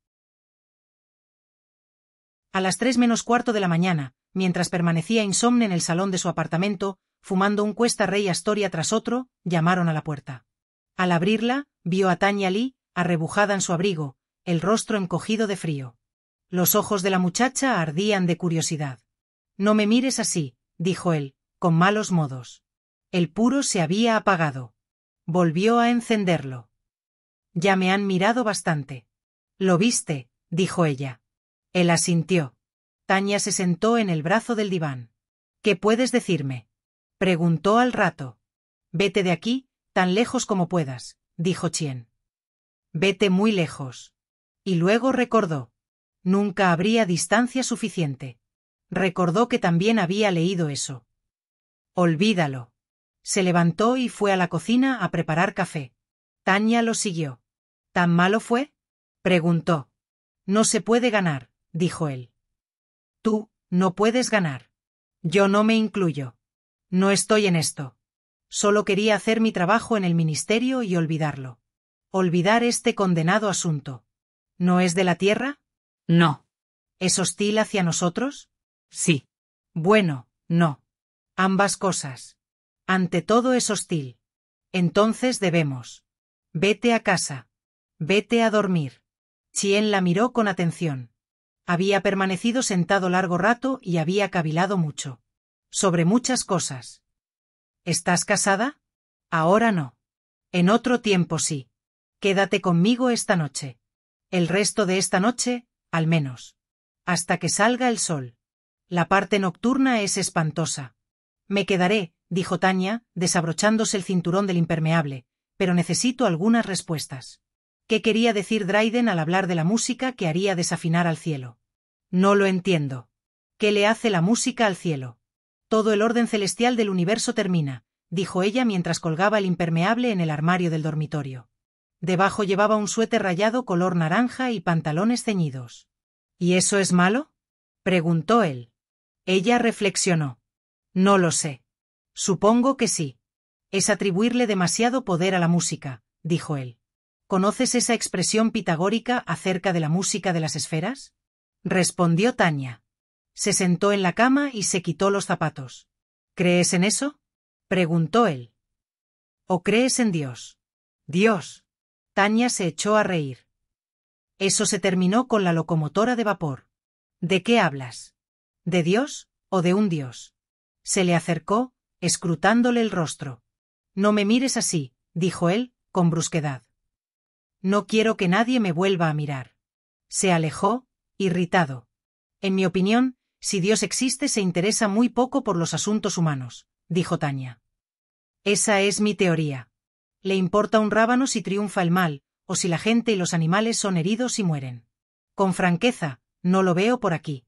A las 3 menos cuarto de la mañana, mientras permanecía insomne en el salón de su apartamento, fumando un Cuesta Rey Astoria tras otro, llamaron a la puerta. Al abrirla, vio a Tanya Lee, arrebujada en su abrigo, el rostro encogido de frío. Los ojos de la muchacha ardían de curiosidad. No me mires así, dijo él, con malos modos. El puro se había apagado. Volvió a encenderlo. Ya me han mirado bastante. ¿Lo viste?, dijo ella. Él asintió. Tanya se sentó en el brazo del diván. ¿Qué puedes decirme?, preguntó al rato. Vete de aquí, tan lejos como puedas, dijo Chien. Vete muy lejos. Y luego recordó. Nunca habría distancia suficiente. Recordó que también había leído eso. Olvídalo. Se levantó y fue a la cocina a preparar café. Tanya lo siguió. ¿Tan malo fue?, preguntó. No se puede ganar, dijo él. Tú, no puedes ganar. Yo no me incluyo. No estoy en esto. Solo quería hacer mi trabajo en el ministerio y olvidarlo. Olvidar este condenado asunto. ¿No es de la tierra? No. ¿Es hostil hacia nosotros? Sí. Bueno, no. Ambas cosas. Ante todo es hostil. Entonces debemos. Vete a casa. Vete a dormir. Chien la miró con atención. Había permanecido sentado largo rato y había cavilado mucho. Sobre muchas cosas. ¿Estás casada? Ahora no. En otro tiempo sí. Quédate conmigo esta noche. El resto de esta noche, al menos. Hasta que salga el sol. La parte nocturna es espantosa. Me quedaré, dijo Tanya, desabrochándose el cinturón del impermeable, pero necesito algunas respuestas. ¿Qué quería decir Dryden al hablar de la música que haría desafinar al cielo? No lo entiendo. ¿Qué le hace la música al cielo? Todo el orden celestial del universo termina, dijo ella mientras colgaba el impermeable en el armario del dormitorio. Debajo llevaba un suéter rayado color naranja y pantalones ceñidos. ¿Y eso es malo?, preguntó él. Ella reflexionó. No lo sé. Supongo que sí. Es atribuirle demasiado poder a la música, dijo él. ¿Conoces esa expresión pitagórica acerca de la música de las esferas? Respondió Tanya. Se sentó en la cama y se quitó los zapatos. ¿Crees en eso? Preguntó él. ¿O crees en Dios? Dios. Tanya se echó a reír. Eso se terminó con la locomotora de vapor. ¿De qué hablas? ¿De Dios o de un Dios? Se le acercó, escrutándole el rostro. No me mires así, dijo él, con brusquedad. No quiero que nadie me vuelva a mirar. Se alejó, irritado. En mi opinión, si Dios existe se interesa muy poco por los asuntos humanos, dijo Tanya. Esa es mi teoría. Le importa un rábano si triunfa el mal, o si la gente y los animales son heridos y mueren. Con franqueza, no lo veo por aquí.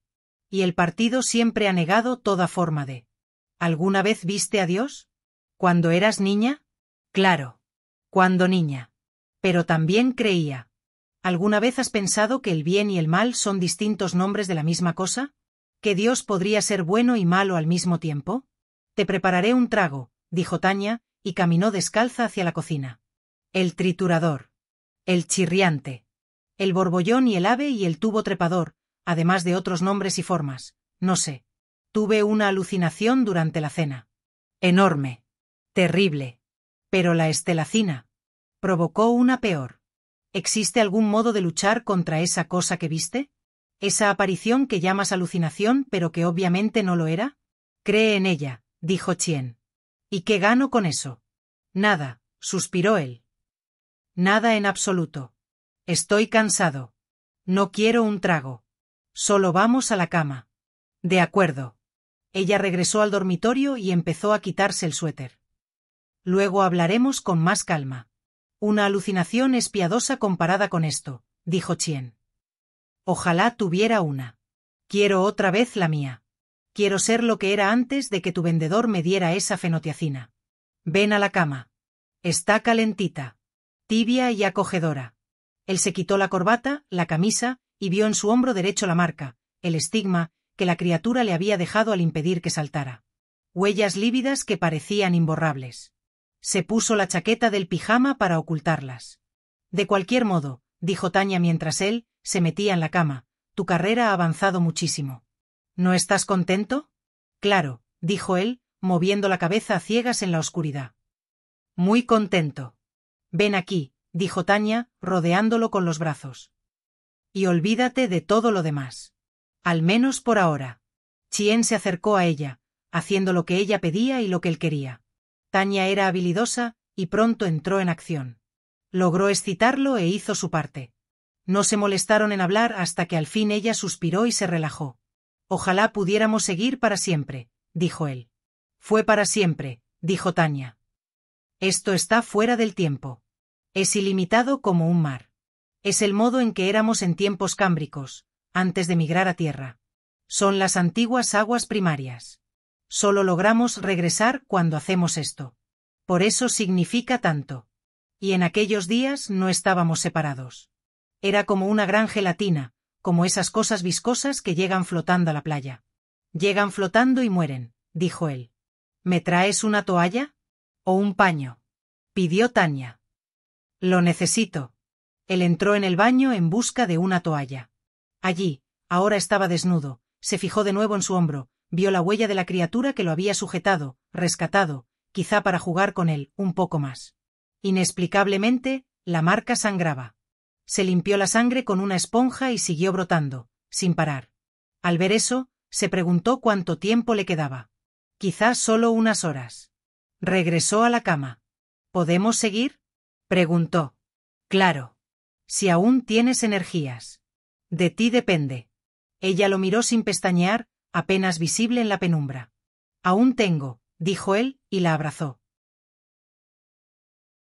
Y el partido siempre ha negado toda forma de... ¿Alguna vez viste a Dios? ¿Cuando eras niña? Claro. Cuando niña. Pero también creía. ¿Alguna vez has pensado que el bien y el mal son distintos nombres de la misma cosa? ¿Que Dios podría ser bueno y malo al mismo tiempo? Te prepararé un trago, dijo Tanya, y caminó descalza hacia la cocina. El triturador. El chirriante. El borbollón y el ave y el tubo trepador, además de otros nombres y formas, no sé. Tuve una alucinación durante la cena. Enorme. Terrible. Pero la estelacina provocó una peor. ¿Existe algún modo de luchar contra esa cosa que viste? ¿Esa aparición que llamas alucinación pero que obviamente no lo era? Cree en ella, dijo Chien. ¿Y qué gano con eso? Nada, suspiró él. Nada en absoluto. Estoy cansado. No quiero un trago. Solo vamos a la cama. De acuerdo. Ella regresó al dormitorio y empezó a quitarse el suéter. Luego hablaremos con más calma. Una alucinación es piadosa comparada con esto, dijo Chien. Ojalá tuviera una. Quiero otra vez la mía. Quiero ser lo que era antes de que tu vendedor me diera esa fenotiacina. Ven a la cama. Está calentita. Tibia y acogedora. Él se quitó la corbata, la camisa, y vio en su hombro derecho la marca, el estigma, que la criatura le había dejado al impedir que saltara. Huellas lívidas que parecían imborrables. Se puso la chaqueta del pijama para ocultarlas. De cualquier modo, dijo Tanya mientras él se metía en la cama, tu carrera ha avanzado muchísimo. ¿No estás contento? Claro, dijo él, moviendo la cabeza a ciegas en la oscuridad. Muy contento. Ven aquí, dijo Tanya, rodeándolo con los brazos. Y olvídate de todo lo demás. Al menos por ahora. Chien se acercó a ella, haciendo lo que ella pedía y lo que él quería. Tanya era habilidosa, y pronto entró en acción. Logró excitarlo e hizo su parte. No se molestaron en hablar hasta que al fin ella suspiró y se relajó. Ojalá pudiéramos seguir para siempre, dijo él. Fue para siempre, dijo Tanya. Esto está fuera del tiempo. Es ilimitado como un mar. Es el modo en que éramos en tiempos cámbricos, antes de migrar a tierra. Son las antiguas aguas primarias. Solo logramos regresar cuando hacemos esto. Por eso significa tanto. Y en aquellos días no estábamos separados. Era como una gran gelatina, como esas cosas viscosas que llegan flotando a la playa. Llegan flotando y mueren, dijo él. ¿Me traes una toalla? ¿O un paño? Pidió Tanya. Lo necesito. Él entró en el baño en busca de una toalla. Allí, ahora estaba desnudo, se fijó de nuevo en su hombro, vio la huella de la criatura que lo había sujetado, rescatado, quizá para jugar con él un poco más. Inexplicablemente, la marca sangraba. Se limpió la sangre con una esponja y siguió brotando, sin parar. Al ver eso, se preguntó cuánto tiempo le quedaba. Quizás solo unas horas. Regresó a la cama. ¿Podemos seguir? Preguntó. Claro. Si aún tienes energías. De ti depende. Ella lo miró sin pestañear, apenas visible en la penumbra. Aún tengo, dijo él, y la abrazó.